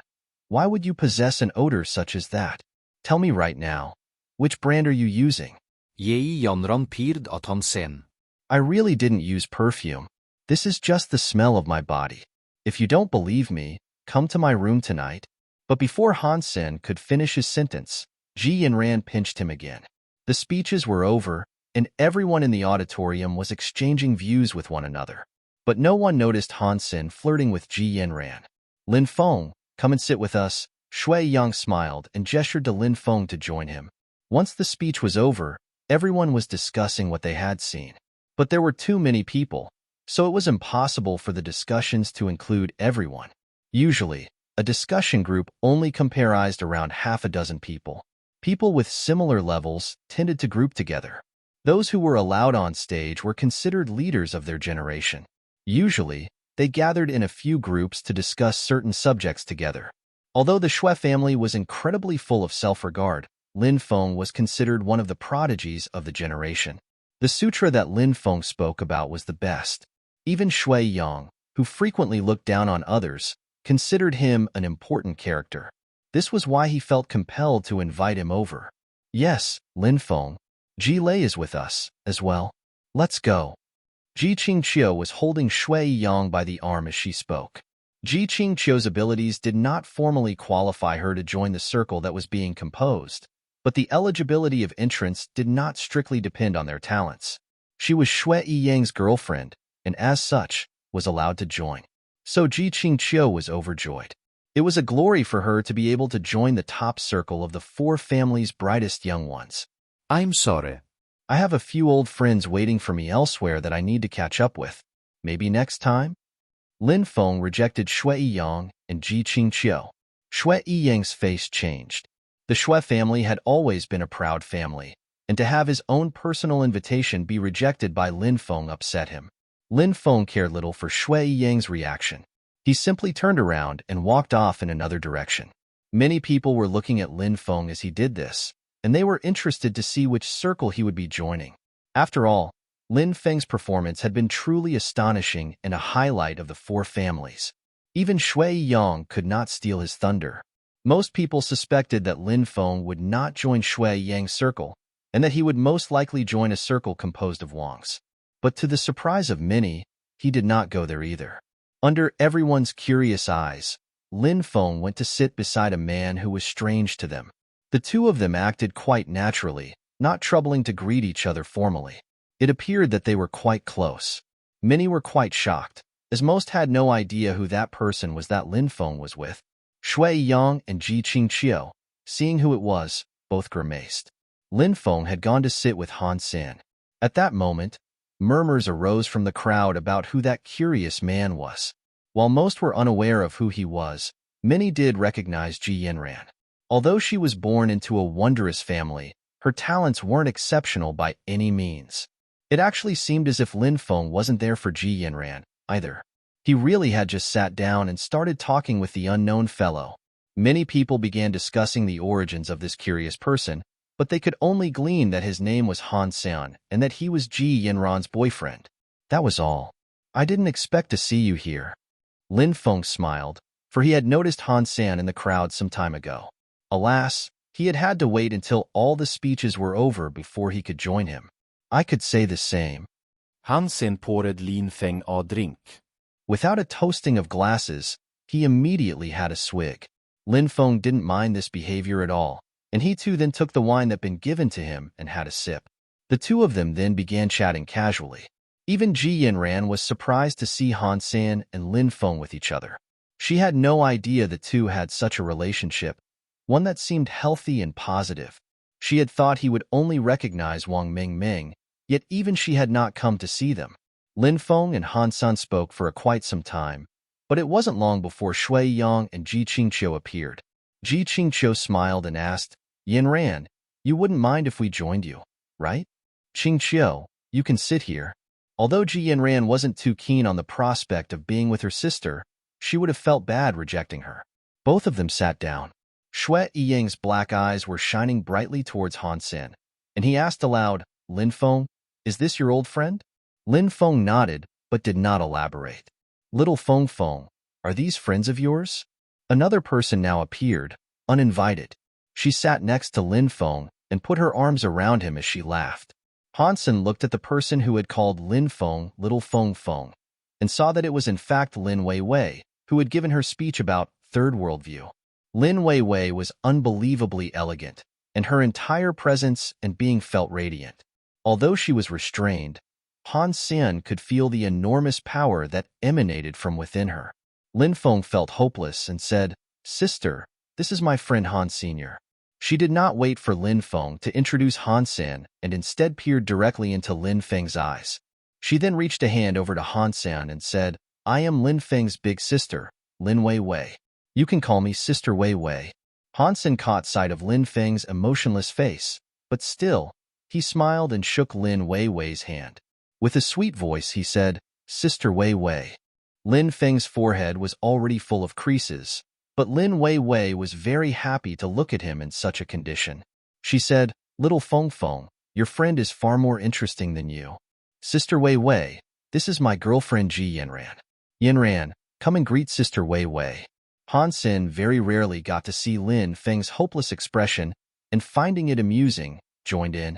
Why would you possess an odor such as that? Tell me right now. Which brand are you using? Ji Yanran peered at Han Sen. I really didn't use perfume. This is just the smell of my body. If you don't believe me, come to my room tonight. But before Han Sen could finish his sentence, Ji Yanran pinched him again. The speeches were over, and everyone in the auditorium was exchanging views with one another. But no one noticed Han Sen flirting with Ji Yanran. Lin Feng, come and sit with us. Shui Yang smiled and gestured to Lin Feng to join him. Once the speech was over, everyone was discussing what they had seen. But there were too many people, so it was impossible for the discussions to include everyone. Usually, a discussion group only comprised around half a dozen people. People with similar levels tended to group together. Those who were allowed on stage were considered leaders of their generation. Usually, they gathered in a few groups to discuss certain subjects together. Although the Shui family was incredibly full of self-regard, Lin Feng was considered one of the prodigies of the generation. The sutra that Lin Feng spoke about was the best. Even Shui Yang, who frequently looked down on others, considered him an important character. This was why he felt compelled to invite him over. Yes, Lin Feng, Ji Lei is with us, as well. Let's go. Ji Qingqiu was holding Shui Yang by the arm as she spoke. Ji Qingqiu's abilities did not formally qualify her to join the circle that was being composed, but the eligibility of entrants did not strictly depend on their talents. She was Shui Yang's girlfriend, and as such, was allowed to join. So Ji Qingqiu was overjoyed. It was a glory for her to be able to join the top circle of the four families' brightest young ones. I'm sorry. I have a few old friends waiting for me elsewhere that I need to catch up with. Maybe next time? Lin Feng rejected Shui Yang and Ji Qingqiu. Shui Yang's face changed. The Shui family had always been a proud family, and to have his own personal invitation be rejected by Lin Feng upset him. Lin Feng cared little for Shui Yang's reaction. He simply turned around and walked off in another direction. Many people were looking at Lin Feng as he did this, and they were interested to see which circle he would be joining. After all, Lin Feng's performance had been truly astonishing and a highlight of the four families. Even Shui Yang could not steal his thunder. Most people suspected that Lin Feng would not join Shui Yang's circle, and that he would most likely join a circle composed of Wangs. But to the surprise of many, he did not go there either. Under everyone's curious eyes, Lin Feng went to sit beside a man who was strange to them. The two of them acted quite naturally, not troubling to greet each other formally. It appeared that they were quite close. Many were quite shocked, as most had no idea who that person was that Lin Feng was with. Shui Yang and Ji Qingqiu, seeing who it was, both grimaced. Lin Feng had gone to sit with Han Sen. At that moment, murmurs arose from the crowd about who that curious man was. While most were unaware of who he was, many did recognize Ji Yanran. Although she was born into a wondrous family, her talents weren't exceptional by any means. It actually seemed as if Lin Feng wasn't there for Ji Yanran, either. He really had just sat down and started talking with the unknown fellow. Many people began discussing the origins of this curious person, but they could only glean that his name was Han Sen and that he was Ji Yanran's boyfriend. That was all. I didn't expect to see you here. Lin Feng smiled, for he had noticed Han Sen in the crowd some time ago. Alas, he had had to wait until all the speeches were over before he could join him. I could say the same. Han Sen poured Lin Feng a drink. Without a toasting of glasses, he immediately had a swig. Lin Feng didn't mind this behavior at all, and he too then took the wine that had been given to him and had a sip. The two of them then began chatting casually. Even Ji Yanran was surprised to see Han Sen and Lin Feng with each other. She had no idea the two had such a relationship, one that seemed healthy and positive. She had thought he would only recognize Wang Mingming, yet even she had not come to see them. Lin Feng and Han Sen spoke for quite some time, but it wasn't long before Shui Yang and Ji Qingqiu appeared. Ji Qingqiu smiled and asked, Yanran, you wouldn't mind if we joined you, right? Qingqiu, you can sit here. Although Ji Yanran wasn't too keen on the prospect of being with her sister, she would have felt bad rejecting her. Both of them sat down. Shui Yang's black eyes were shining brightly towards Han Sen, and he asked aloud, Lin Feng, is this your old friend? Lin Feng nodded, but did not elaborate. Little Feng Feng, are these friends of yours? Another person now appeared, uninvited. She sat next to Lin Feng and put her arms around him as she laughed. Han Sen looked at the person who had called Lin Feng Little Feng Feng, and saw that it was in fact Lin Weiwei, who had given her speech about Third World View. Lin Weiwei was unbelievably elegant, and her entire presence and being felt radiant. Although she was restrained, Han Sen could feel the enormous power that emanated from within her. Lin Feng felt hopeless and said, Sister, this is my friend Han Sr. She did not wait for Lin Feng to introduce Han Sen and instead peered directly into Lin Feng's eyes. She then reached a hand over to Han Sen and said, I am Lin Feng's big sister, Lin Wei Wei. You can call me Sister Wei Wei. Han Sen caught sight of Lin Feng's emotionless face, but still, he smiled and shook Lin Wei Wei's hand. With a sweet voice, he said, Sister Wei Wei. Lin Feng's forehead was already full of creases, but Lin Wei Wei was very happy to look at him in such a condition. She said, Little Feng Feng, your friend is far more interesting than you. Sister Wei Wei, this is my girlfriend Ji Yanran. Yanran, come and greet Sister Wei Wei. Han Sen very rarely got to see Lin Feng's hopeless expression, and finding it amusing, joined in.